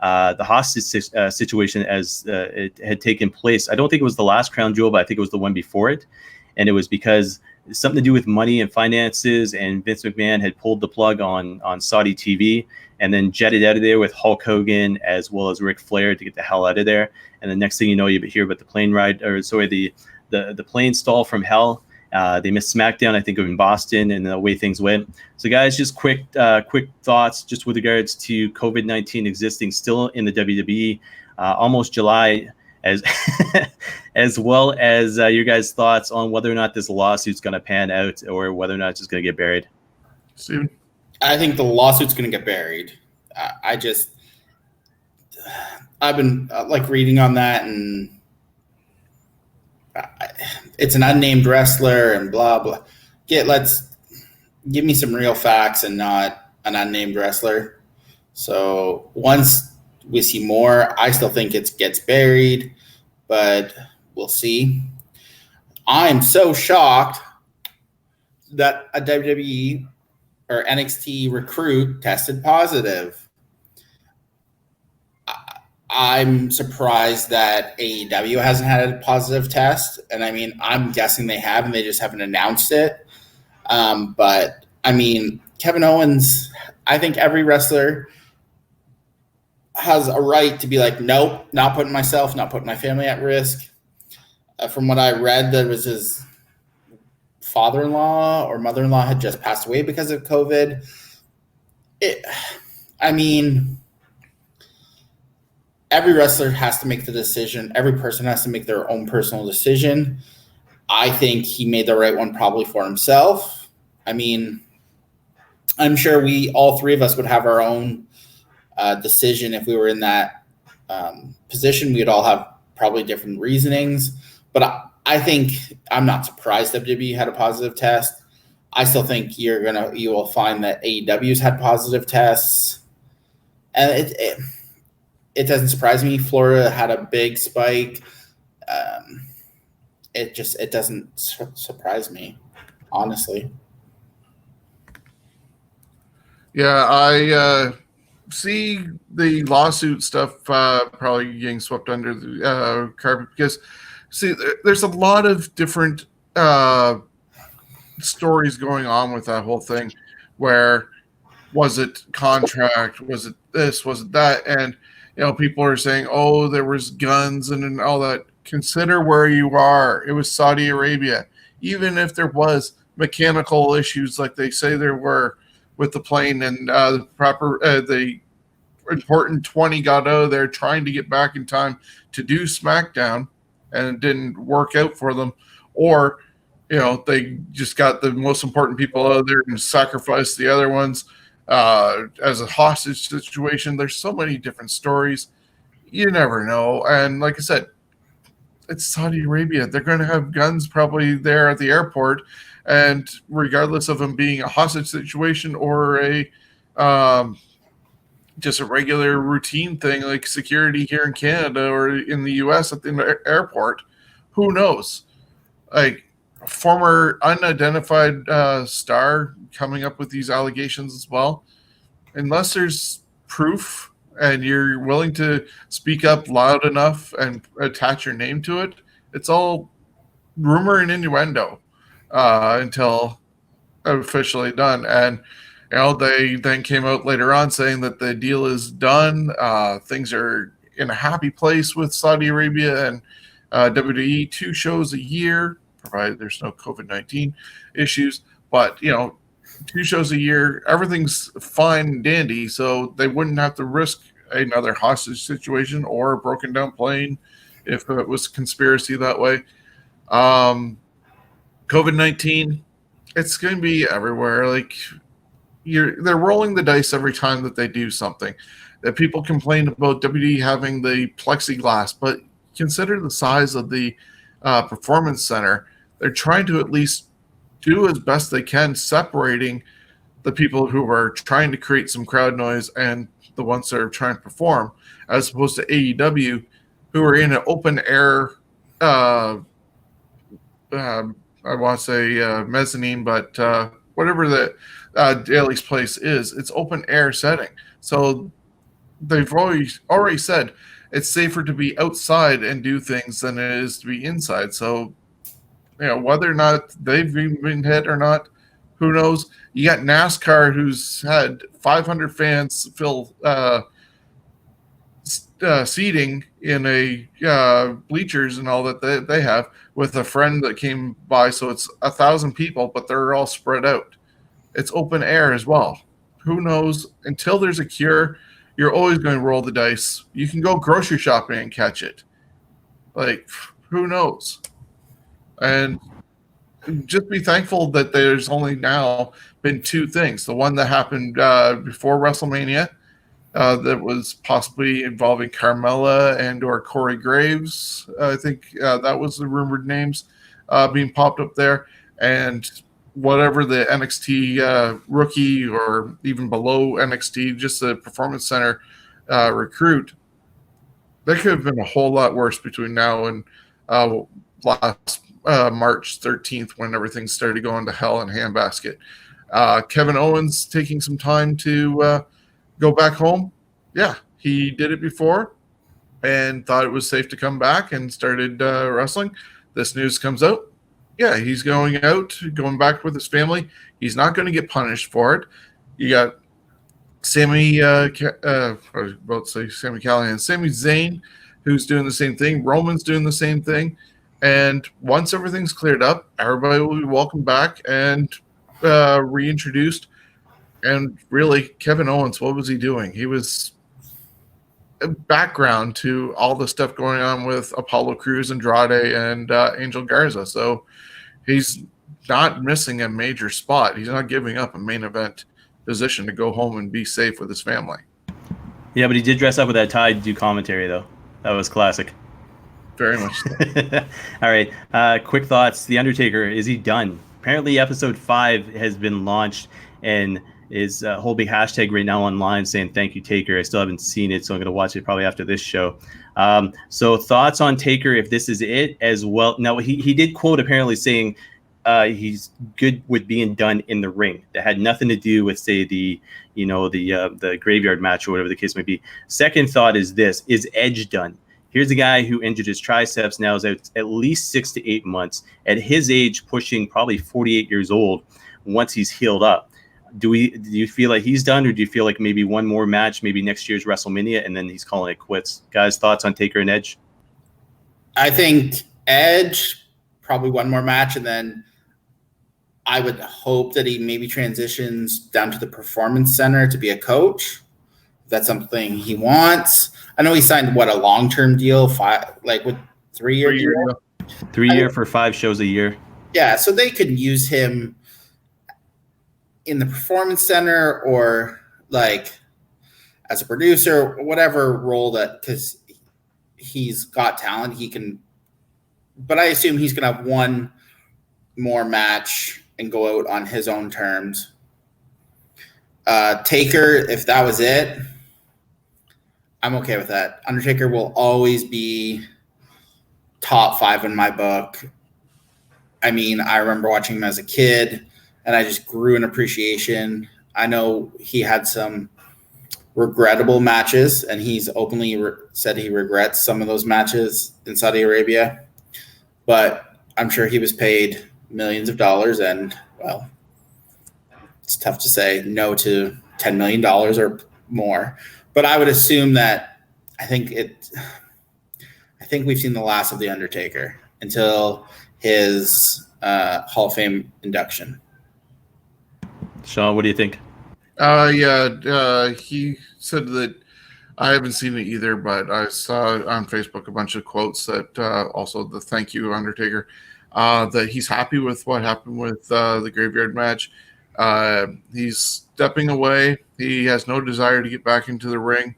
the hostage situation as it had taken place. I don't think it was the last Crown Jewel, but I think it was the one before it. And it was because it's something to do with money and finances, and Vince McMahon had pulled the plug on Saudi TV and then jetted out of there with Hulk Hogan as well as Ric Flair to get the hell out of there. And the next thing you know, you hear about the plane ride, the plane stall from hell. They missed SmackDown, I think, in Boston, and the way things went. So, guys, just quick thoughts just with regards to COVID-19 existing still in the WWE, almost July, as well as your guys' thoughts on whether or not this lawsuit's going to pan out or whether or not it's just going to get buried. Steven? I think the lawsuit's going to get buried. I've been reading on that, and it's an unnamed wrestler and blah blah. Let's give me some real facts and not an unnamed wrestler. So once we see more, I still think it gets buried, but we'll see. I'm so shocked that a WWE or NXT recruit tested positive. I'm surprised that AEW hasn't had a positive test. And I mean, I'm guessing they have, and they just haven't announced it. But I mean, Kevin Owens, I think every wrestler has a right to be like, nope, not putting myself, not putting my family at risk. From what I read, that was his father-in-law or mother-in-law had just passed away because of COVID. I mean, every wrestler has to make the decision. Every person has to make their own personal decision. I think he made the right one probably for himself. I mean, I'm sure all three of us would have our own decision if we were in that position. We'd all have probably different reasonings. But I think I'm not surprised WWE had a positive test. I still think you will find that AEW's had positive tests. And it doesn't surprise me. Florida had a big spike. It doesn't surprise me, honestly. Yeah, I see the lawsuit stuff probably getting swept under the carpet because, see, there's a lot of different stories going on with that whole thing. Where was it contract? Was it this? Was it that? And people are saying, oh, there was guns and all that. Consider where you are. It was Saudi Arabia. Even if there was mechanical issues like they say there were with the plane and the important 20 got out of there trying to get back in time to do SmackDown, and it didn't work out for them. Or, they just got the most important people out of there and sacrificed the other ones as a hostage situation. There's so many different stories. You never know. And like I said, it's Saudi Arabia. They're going to have guns probably there at the airport. And regardless of them being a hostage situation or just a regular routine thing like security here in Canada or in the US at the airport, who knows? Like a former unidentified star coming up with these allegations as well. Unless there's proof and you're willing to speak up loud enough and attach your name to it, it's all rumor and innuendo until officially done. And they then came out later on saying that the deal is done. Things are in a happy place with Saudi Arabia and WWE, 2 shows a year, provided there's no COVID-19 issues. But 2 shows a year, everything's fine and dandy, so they wouldn't have to risk another hostage situation or a broken down plane if it was conspiracy that way. COVID-19, it's going to be everywhere. Like they're rolling the dice every time that they do something. That people complain about WWE having the plexiglass, but consider the size of the performance center. They're trying to at least do as best they can, separating the people who are trying to create some crowd noise and the ones that are trying to perform, as opposed to AEW, who are in an open air, I want to say mezzanine, but whatever the Daly's place is, it's open air setting. So they've already said it's safer to be outside and do things than it is to be inside. So, whether or not they've been hit or not, who knows? You got NASCAR, who's had 500 fans fill seating in a bleachers and all that they have, with a friend that came by. So it's 1,000 people, but they're all spread out. It's open air as well. Who knows? Until there's a cure, you're always going to roll the dice. You can go grocery shopping and catch it. Like, who knows? And just be thankful that there's only now been 2 things. The one that happened before WrestleMania that was possibly involving Carmella and or Corey Graves. I think that was the rumored names being popped up there. And whatever the NXT rookie or even below NXT, just the Performance Center recruit, that could have been a whole lot worse between now and last March 13th when everything started going to hell in handbasket. Kevin Owens taking some time to go back home. Yeah, he did it before and thought it was safe to come back and started wrestling. This news comes out. Yeah, he's going back with his family. He's not going to get punished for it. You got Sami Callahan, Sami Zayn, who's doing the same thing. Roman's doing the same thing. And once everything's cleared up, everybody will be welcomed back and reintroduced. And really, Kevin Owens, what was he doing? He was a background to all the stuff going on with Apollo Crews, Andrade, and Angel Garza. So he's not missing a major spot. He's not giving up a main event position to go home and be safe with his family. Yeah, but he did dress up with that tie to do commentary, though. That was classic. Very much so. All right. Quick thoughts. The Undertaker, is he done? Apparently, episode 5 has been launched and is a whole big hashtag right now online saying, "Thank you, Taker." I still haven't seen it, so I'm going to watch it probably after this show. So thoughts on Taker, if this is it as well. Now, he did quote apparently saying he's good with being done in the ring. That had nothing to do with, say, the graveyard match or whatever the case may be. Second thought is this: is Edge done? Here's a guy who injured his triceps, now is out at least 6 to 8 months. At his age, pushing probably 48 years old, once he's healed up. Do you feel like he's done, or do you feel like maybe one more match, maybe next year's WrestleMania, and then he's calling it quits? Guys, thoughts on Taker and Edge? I think Edge, probably one more match, and then I would hope that he maybe transitions down to the Performance Center to be a coach. If that's something he wants. I know he signed, a long-term deal, with 3-year deal? 3-year for 5 shows a year. Yeah, so they could use him in the Performance Center or as a producer, whatever role because he's got talent. He can, but I assume he's going to have one more match and go out on his own terms. Taker, if that was it, I'm okay with that. Undertaker will always be top 5 in my book. I mean, I remember watching him as a kid, and I just grew in appreciation. I know he had some regrettable matches, and he's openly said he regrets some of those matches in Saudi Arabia. But I'm sure he was paid millions of dollars, and, well, it's tough to say no to $10 million or more. But I would assume that I think we've seen the last of The Undertaker until his Hall of Fame induction. Shawn, what do you think? He said that I haven't seen it either, but I saw on Facebook a bunch of quotes that also the thank you, Undertaker, that he's happy with what happened with the graveyard match. He's stepping away. He has no desire to get back into the ring.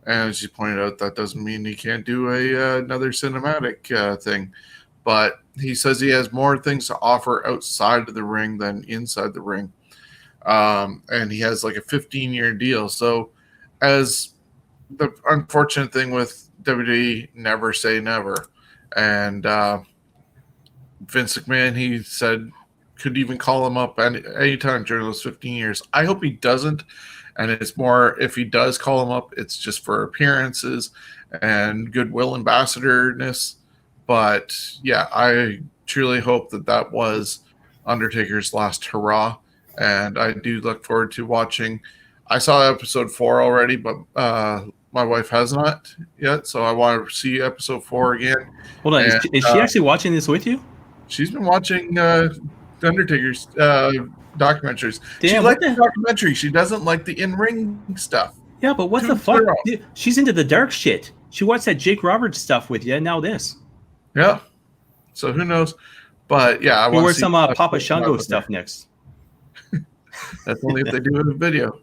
And as you pointed out, that doesn't mean he can't do another cinematic thing. But he says he has more things to offer outside of the ring than inside the ring. And he has a 15-year deal. So as the unfortunate thing with WWE, never say never. And Vince McMahon, he said, could even call him up any time during those 15 years. I hope he doesn't. And it's more, if he does call him up, it's just for appearances and goodwill ambassadorness. But yeah, I truly hope that was Undertaker's last hurrah. And I do look forward to watching. I saw episode 4 already, but my wife has not yet. So I want to see episode 4 again. Hold on. And, is she actually watching this with you? She's been watching Undertaker's documentaries. Damn, she likes the documentary. She doesn't like the in-ring stuff. Yeah, but what the fuck? Dude, she's into the dark shit. She watched that Jake Roberts stuff with you, and now this. Yeah. So who knows? But yeah, I want to see some Papa Shango stuff next. That's only if they do it in video.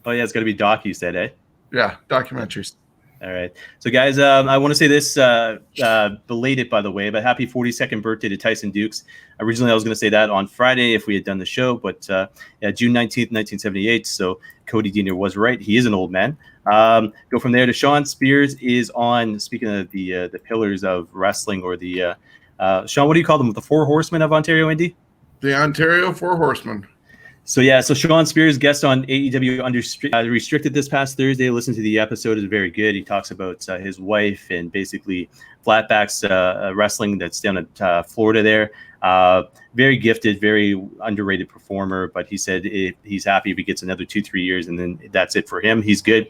Oh yeah, it's got to be doc, you said, eh? Yeah, documentaries. All right. So, guys, I want to say this, belated, by the way, but happy 42nd birthday to Tyson Dukes. Originally, I was going to say that on Friday if we had done the show, but June 19th, 1978. So, Cody Deaner was right. He is an old man. Go from there to Shawn Spears is on, speaking of the pillars of wrestling or the Sean, what do you call them? The Four Horsemen of Ontario Indie? The Ontario Four Horsemen. So Shawn Spears, guest on AEW Restricted this past Thursday. Listen to the episode; it's very good. He talks about his wife and basically flatbacks wrestling that's down at Florida there. Very gifted, very underrated performer, but he said he's happy if he gets another 2-3 years, and then that's it for him. He's good.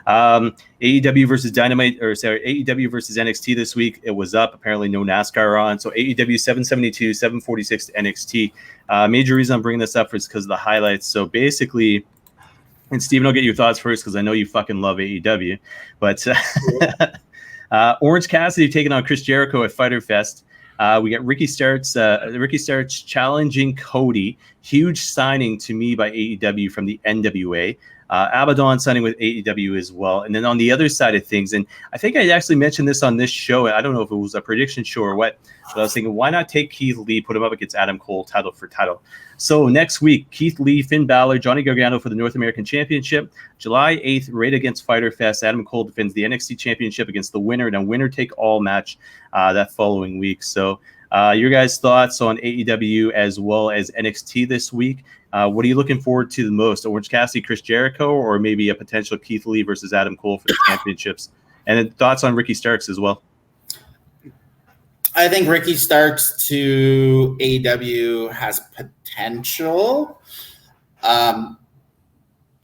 AEW versus AEW versus NXT this week. It was up. Apparently no NASCAR on. So AEW 772, 746 to NXT. Major reason I'm bringing this up is because of the highlights. So basically, and Steven, I'll get your thoughts first because I know you fucking love AEW. But Orange Cassidy taking on Chris Jericho at Fyter Fest. We got Ricky Starks challenging Cody. Huge signing to me by AEW from the NWA. Abaddon signing with AEW as well. And then on the other side of things, and I think I actually mentioned this on this show. I don't know if it was a prediction show or what, but I was thinking, why not take Keith Lee, put him up against Adam Cole title for title? So next week, Keith Lee, Finn Balor, Johnny Gargano for the North American Championship. July 8th, right against Fyter Fest. Adam Cole defends the NXT Championship against the winner in a winner-take-all match that following week. So your guys' thoughts on AEW as well as NXT this week? What are you looking forward to the most? Orange Cassidy, Chris Jericho, or maybe a potential Keith Lee versus Adam Cole for the championships? And then thoughts on Ricky Starks as well. I think Ricky Starks to AEW has potential.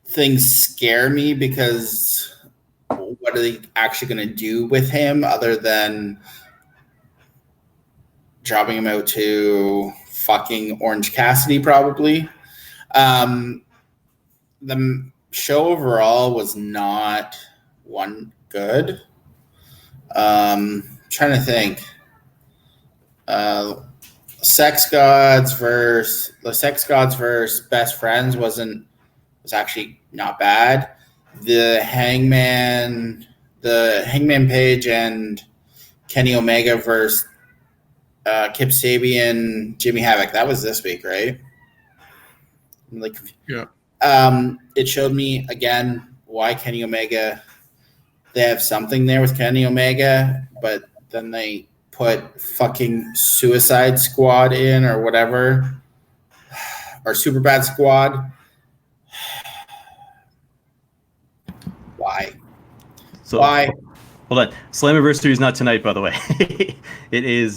Things scare me because what are they actually going to do with him other than dropping him out to fucking Orange Cassidy probably. The show overall was not one good. Trying to think. Sex Gods versus Best Friends was actually not bad. The Hangman Page and Kenny Omega versus Kip Sabian, Jimmy Havoc. That was this week, right? Yeah. It showed me again why Kenny Omega. They have something there with Kenny Omega, but then they put fucking Suicide Squad in or whatever, or Superbad Squad. Why? So, why? Hold on. Slammiversary is not tonight, by the way. It is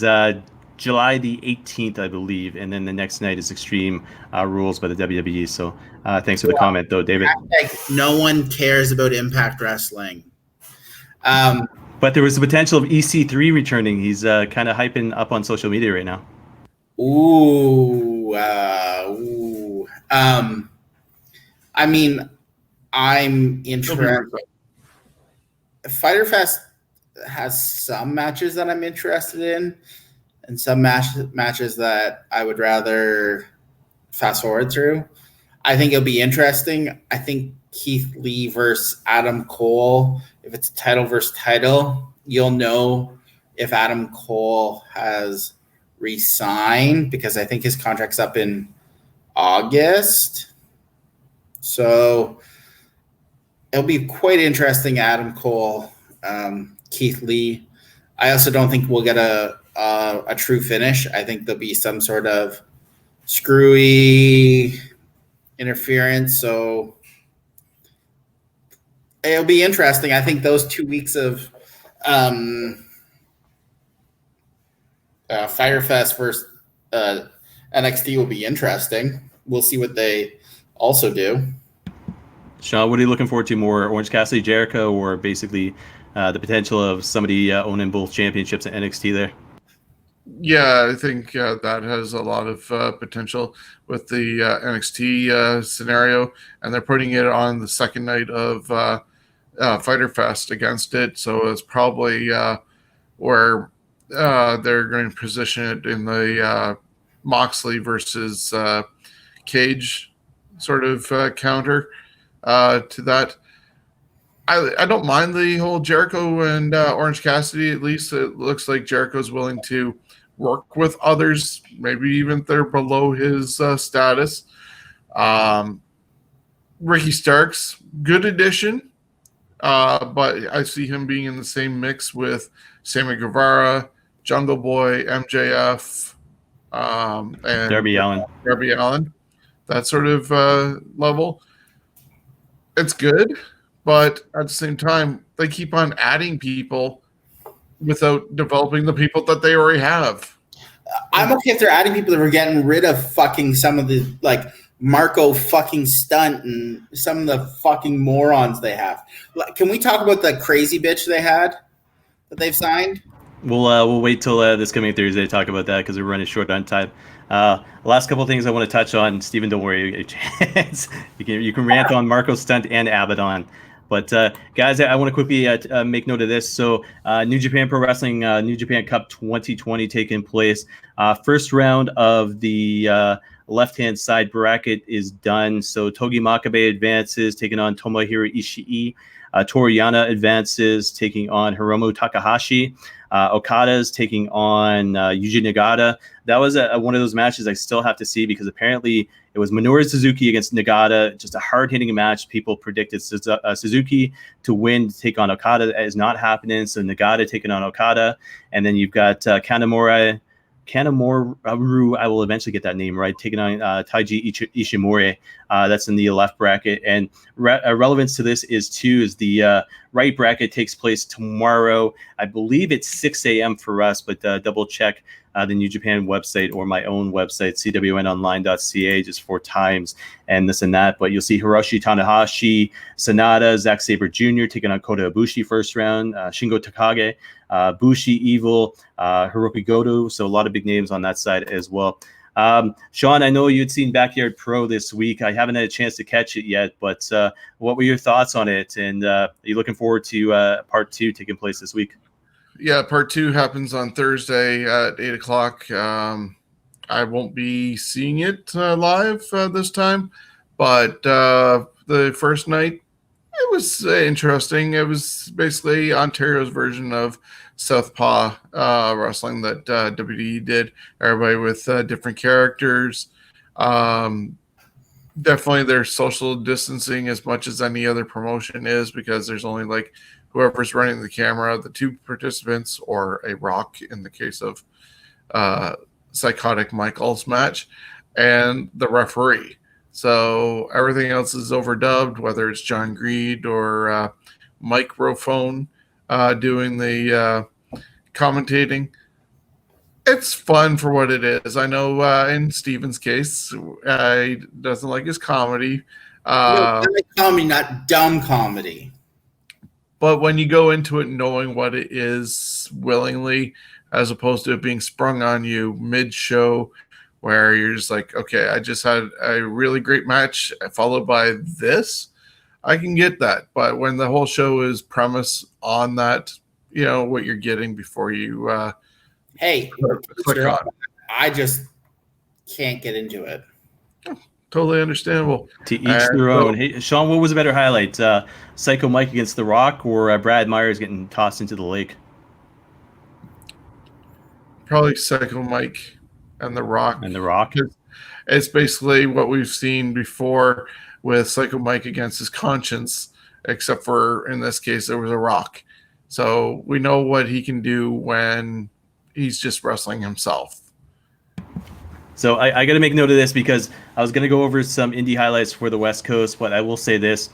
July the 18th, I believe, and then the next night is Extreme Rules by the WWE. So thanks for the comment, though, David. No one cares about Impact Wrestling. But there was the potential of EC3 returning. He's kind of hyping up on social media right now. Ooh. I mean, I'm interested. Fyter Fest has some matches that I'm interested in, and some matches that I would rather fast forward through. I think it'll be interesting. I think Keith Lee versus Adam Cole, if it's title versus title, you'll know if Adam Cole has re-signed because I think his contract's up in August. So it'll be quite interesting, Adam Cole, Keith Lee. I also don't think we'll get a true finish. I think there'll be some sort of screwy interference. So it'll be interesting. I think those 2 weeks of Fyter Fest versus NXT will be interesting. We'll see what they also do. Sean, what are you looking forward to more? Orange Cassidy, Jericho, or basically the potential of somebody owning both championships at NXT there? Yeah, I think that has a lot of potential with the NXT scenario, and they're putting it on the second night of Fyter Fest against it, so it's probably where they're going to position it in the Moxley versus Cage sort of counter to that. I don't mind the whole Jericho and Orange Cassidy. At least it looks like Jericho's willing to work with others, maybe even if they're below his status. Ricky Starks, good addition, but I see him being in the same mix with Sammy Guevara, Jungle Boy, MJF, and Darby Allin, that sort of level. It's good, but at the same time, they keep on adding people without developing the people that they already have. I'm okay if they're adding people that were getting rid of fucking some of the, like, Marco fucking Stunt and some of the fucking morons they have. Can we talk about the crazy bitch they had that they've signed? We'll wait till this coming Thursday to talk about that because we're running short on time. Last couple of things I want to touch on. Stephen, don't worry. you can rant on Marco Stunt and Abaddon. But guys, I want to quickly make note of this. So New Japan Pro Wrestling, New Japan Cup 2020 taking place. First round of the left-hand side bracket is done. So Togi Makabe advances, taking on Tomohiro Ishii. Toru Yano advances, taking on Hiromu Takahashi. Okada's taking on Yuji Nagata. That was one of those matches I still have to see because apparently it was Minoru Suzuki against Nagata, just a hard-hitting match. People predicted Suzuki to win, to take on Okada. That is not happening. So Nagata taking on Okada. And then you've got Kanemaru, I will eventually get that name right, taking on Taiji Ishimori. That's in the left bracket. And relevance to this is the right bracket takes place tomorrow. I believe it's 6 a.m. for us, but double check the New Japan website or my own website, cwnonline.ca, just 4 times and this and that. But you'll see Hiroshi Tanahashi, Sanada, Zack Sabre Jr. taking on Kota Ibushi first round, Shingo Takagi, Bushi, Evil, Hiroki Goto. So a lot of big names on that side as well. Shawn, I know you'd seen Backyard Pro this week. I haven't had a chance to catch it yet, but what were your thoughts on it? And are you looking forward to part 2 taking place this week? Yeah, part 2 happens on Thursday at 8 o'clock. I won't be seeing it live this time, but the first night, it was interesting. It was basically Ontario's version of Southpaw wrestling that WWE did. Everybody with different characters. Definitely there's social distancing as much as any other promotion is because there's only like whoever's running the camera, the 2 participants, or a Rock in the case of Psychotic Michael's match, and the referee. So everything else is overdubbed, whether it's John Greed or Microphone doing the commentating. It's fun for what it is. I know in Steven's case, he doesn't like his comedy. Comedy, not dumb comedy. But when you go into it knowing what it is willingly, as opposed to it being sprung on you mid-show, where you're just like, okay, I just had a really great match followed by this, I can get that. But when the whole show is premise on that, you know, what you're getting before you click on. I just can't get into it. Totally understandable. To each their own. Hey, Shawn, what was a better highlight? Psycho Mike against The Rock or Brad Myers getting tossed into the lake? Probably Psycho Mike and The Rock. And The Rock. It's basically what we've seen before with Psycho Mike against his conscience, except for in this case there was a rock. So we know what he can do when he's just wrestling himself. So I got to make note of this because I was going to go over some indie highlights for the West Coast, but I will say this.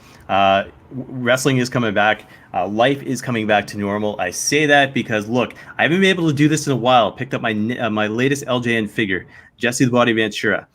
Wrestling is coming back. Life is coming back to normal. I say that because, look, I haven't been able to do this in a while. Picked up my latest LJN figure, Jesse the Body Ventura.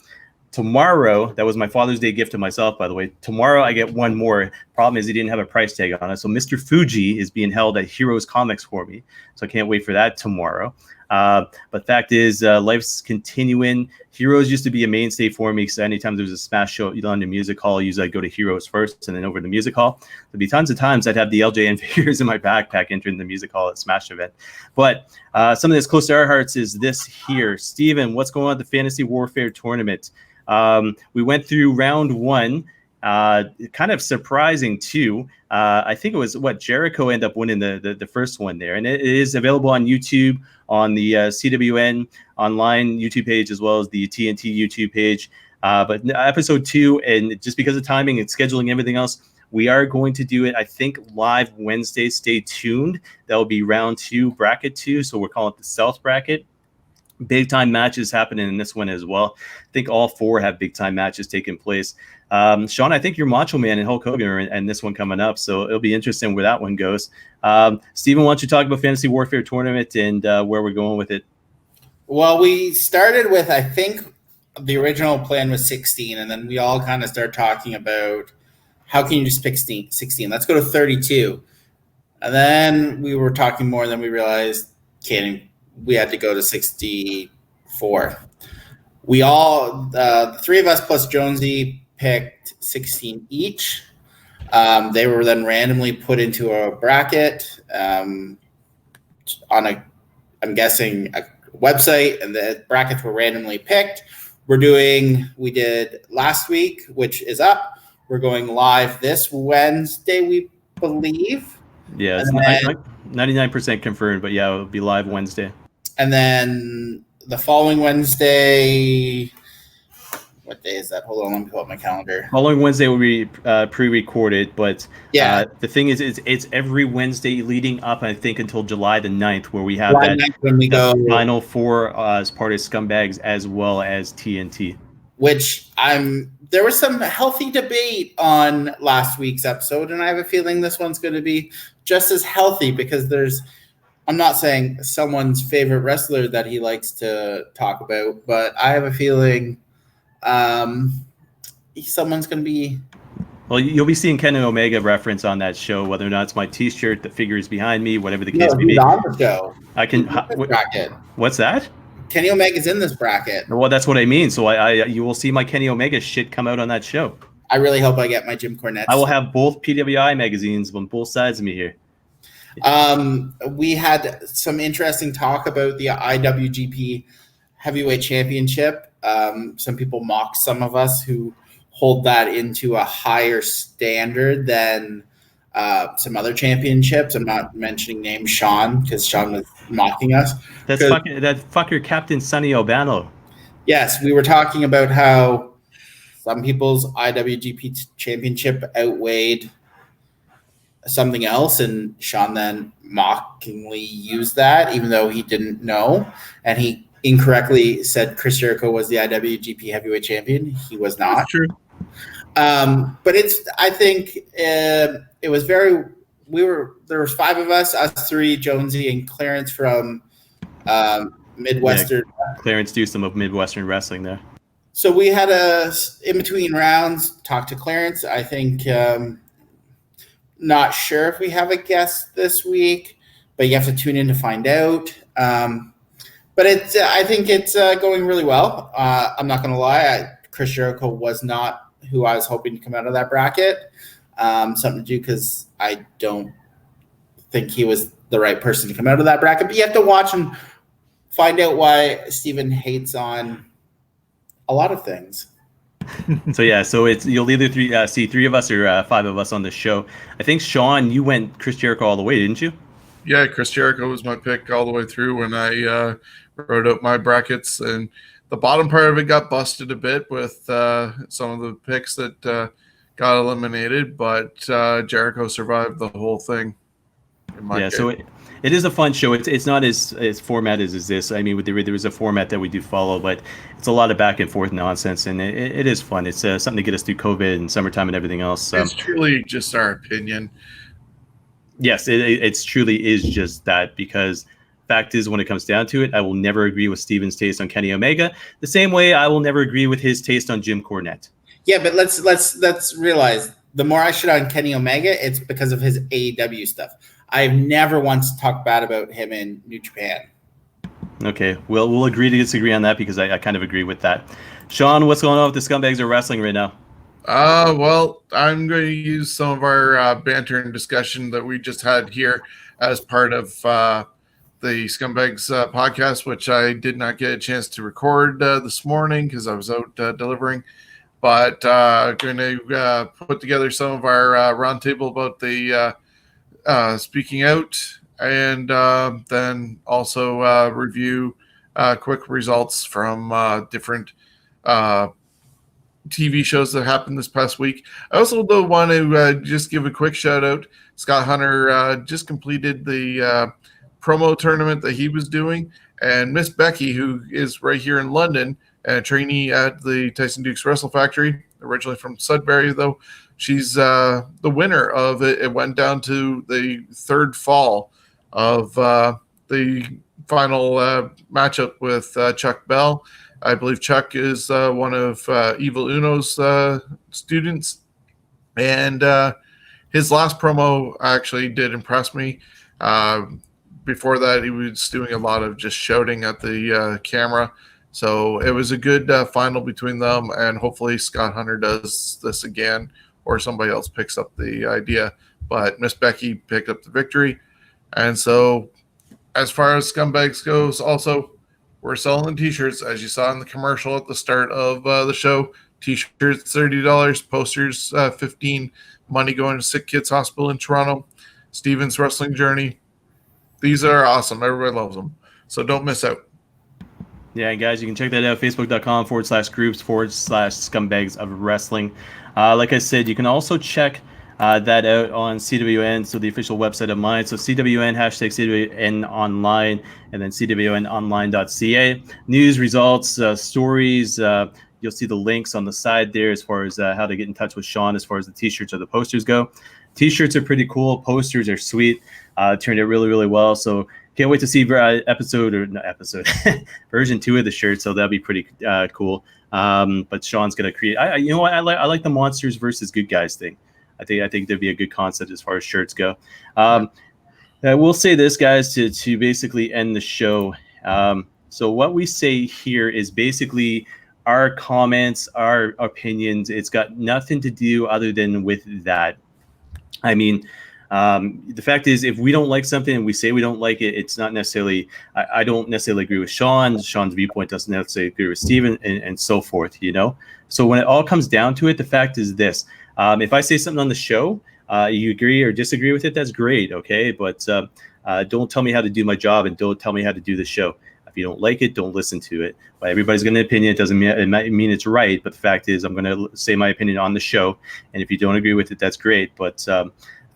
Tomorrow, that was my Father's Day gift to myself, by the way. Tomorrow, I get one more. Problem is, he didn't have a price tag on it. So Mr. Fuji is being held at Heroes Comics for me. So I can't wait for that tomorrow. But fact is, life's continuing. Heroes used to be a mainstay for me because anytime there was a Smash show at London Music Hall, usually I'd go to Heroes first and then over to the Music Hall. There'd be tons of times I'd have the LJN figures in my backpack entering the Music Hall at Smash event. But something that's close to our hearts is this here. Steven, what's going on at the Fantasy Warfare Tournament? We went through round 1. Kind of surprising too. I think it was Jericho ended up winning the first one there, and it is available on YouTube on the CWN online YouTube page as well as the TNT YouTube page. But episode 2, and just because of timing and scheduling, everything else, We are going to do it, I think, live Wednesday. Stay tuned. That will be round 2, bracket 2. So we're calling it the South bracket. Big time matches happening in this one as well. I think all 4 have big time matches taking place. Shawn, I think you're Macho Man and Hulk Hogan and this one coming up, so it'll be interesting where that one goes. Steven, why don't you talk about Fantasy Warfare Tournament and where we're going with it? Well, we started with, I think the original plan was 16, and then we all kind of started talking about how can you just pick 16? Let's go to 32. And then we were talking more, and then we realized we had to go to 64. We all, the 3 of us plus Jonesy, picked 16 each. They were then randomly put into a bracket on I'm guessing, a website, and the brackets were randomly picked. We did last week, which is up. We're going live this Wednesday, we believe. Yeah, it's 99% confirmed, but yeah, it'll be live Wednesday. And then the following Wednesday, what day is that? Hold on, let me pull up my calendar. Following Wednesday will be pre-recorded, but yeah, the thing is, it's every Wednesday leading up, I think, until July the 9th, where we have the Final 4 as part of Scumbags as well as TNT. Which there was some healthy debate on last week's episode, and I have a feeling this one's going to be just as healthy because I'm not saying someone's favorite wrestler that he likes to talk about, but I have a feeling someone's going to be... Well, you'll be seeing Kenny Omega reference on that show, whether or not it's my T-shirt, the figures behind me, whatever the case may be. On the show. I can... bracket. What's that? Kenny Omega's in this bracket. Well, that's what I mean. So you will see my Kenny Omega shit come out on that show. I really hope I get my Jim Cornette. I will have both PWI magazines on both sides of me here. We had some interesting talk about the IWGP Heavyweight Championship. Some people mocked some of us who hold that into a higher standard than some other championships. I'm not mentioning names, Shawn, because Shawn was mocking us. That fucker Captain Sonny Albano. Yes, we were talking about how some people's IWGP championship outweighed something else, and Shawn then mockingly used that, even though he didn't know, and he incorrectly said Chris Jericho was the IWGP Heavyweight Champion. He was not. That's true. But I think it was there was 5 of us 3, Jonesy and Clarence from Midwestern. Yeah, Clarence Dewsome of Midwestern Wrestling there. So we had in between rounds, talk to Clarence. I think, not sure if we have a guest this week, but you have to tune in to find out. But I think it's going really well. I'm not going to lie. Chris Jericho was not who I was hoping to come out of that bracket. Something to do because I don't think he was the right person to come out of that bracket. But you have to watch and find out why Steven hates on a lot of things. So you'll either see 3 of us or 5 of us on the show. I think, Shawn, you went Chris Jericho all the way, didn't you? Yeah, Chris Jericho was my pick all the way through when I wrote out my brackets, and the bottom part of it got busted a bit with some of the picks that got eliminated, but Jericho survived the whole thing. So it is a fun show. It's not as formatted as this. I mean, there is a format that we do follow, but it's a lot of back and forth nonsense, and it is fun. It's something to get us through COVID and summertime and everything else. It's truly just our opinion. Yes, it truly is just that, because fact is, when it comes down to it, I will never agree with Steven's taste on Kenny Omega the same way I will never agree with his taste on Jim Cornette. Yeah, but let's realize, the more I shit on Kenny Omega, it's because of his AEW stuff. I've never once talked bad about him in New Japan. Okay, we'll agree to disagree on that, because I kind of agree with that. Shawn, what's going on with the Scumbags of Wrestling right now? Well, I'm going to use some of our banter and discussion that we just had here as part of the Scumbags podcast, which I did not get a chance to record this morning because I was out delivering. But going to put together some of our roundtable about the speaking out, and then also review quick results from different TV shows that happened this past week. I also want to just give a quick shout out. Scott Hunter just completed the promo tournament that he was doing, and Miss Becky, who is right here in London and a trainee at the Tyson Dukes Wrestle Factory, originally from Sudbury, though, she's the winner of it. It went down to the third fall of the final matchup with Chuck Bell. I believe Chuck is one of Evil Uno's students, and his last promo actually did impress me. Before that, he was doing a lot of just shouting at the camera. So it was a good final between them, and hopefully Scott Hunter does this again or somebody else picks up the idea. But Miss Becky picked up the victory. And so as far as Scumbags goes, also, we're selling T-shirts, as you saw in the commercial at the start of the show. T-shirts, $30, posters, $15, money going to Sick Kids Hospital in Toronto, Steven's Wrestling Journey. These are awesome. Everybody loves them. So don't miss out. Yeah, guys, you can check that out, facebook.com/groups/Scumbags of Wrestling. Like I said, you can also check that out on CWN, so the official website of mine. So CWN, #CWN online, and then CWNonline.ca. News, results, stories. You'll see the links on the side there as far as how to get in touch with Shawn as far as the T-shirts or the posters go. T-shirts are pretty cool. Posters are sweet. Turned out really, really well. So can't wait to see version 2 of the shirt. So that'll be pretty cool. But Shawn's gonna create. You know what? I like the monsters versus good guys thing. I think there'd be a good concept as far as shirts go. I will say this, guys, to basically end the show. So what we say here is basically our comments, our opinions. It's got nothing to do other than with that. I mean, the fact is, if we don't like something and we say we don't like it, it's not necessarily, I don't necessarily agree with Shawn. Sean's viewpoint doesn't necessarily agree with Steven, and so forth, you know? So when it all comes down to it, the fact is this. If I say something on the show, you agree or disagree with it, that's great, okay? But don't tell me how to do my job, and don't tell me how to do the show. If you don't like it, don't listen to it. But everybody's got an opinion. It doesn't mean it might mean it's right, but the fact is, I'm going to say my opinion on the show, and if you don't agree with it, that's great. But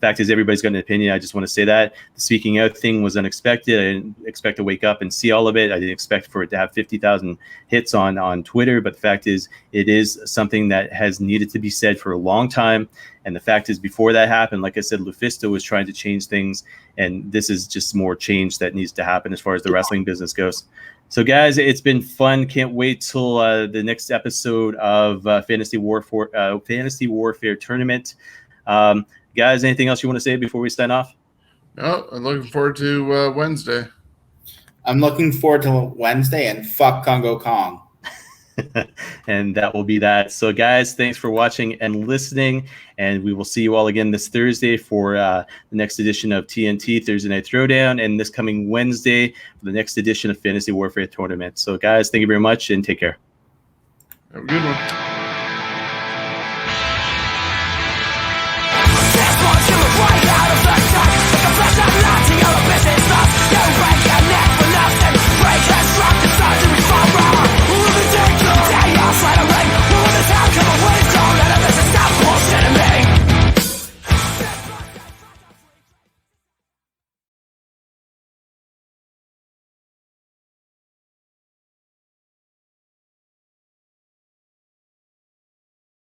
the fact is, everybody's got an opinion. I just want to say that the speaking out thing was unexpected. I didn't expect to wake up and see all of it. I didn't expect for it to have 50,000 hits on Twitter. But the fact is, it is something that has needed to be said for a long time. And the fact is, before that happened, like I said, Lufisto was trying to change things, and this is just more change that needs to happen as far as the wrestling business goes. So, guys, it's been fun. Can't wait till the next episode of Fantasy Warfare Tournament. Guys, anything else you want to say before we sign off? No, I'm looking forward to Wednesday. I'm looking forward to Wednesday, and fuck Congo Kong. And that will be that. So, guys, thanks for watching and listening, and we will see you all again this Thursday for the next edition of TNT Thursday Night Throwdown, and this coming Wednesday for the next edition of Fantasy Warfare Tournament. So, guys, thank you very much, and take care. Have a good one.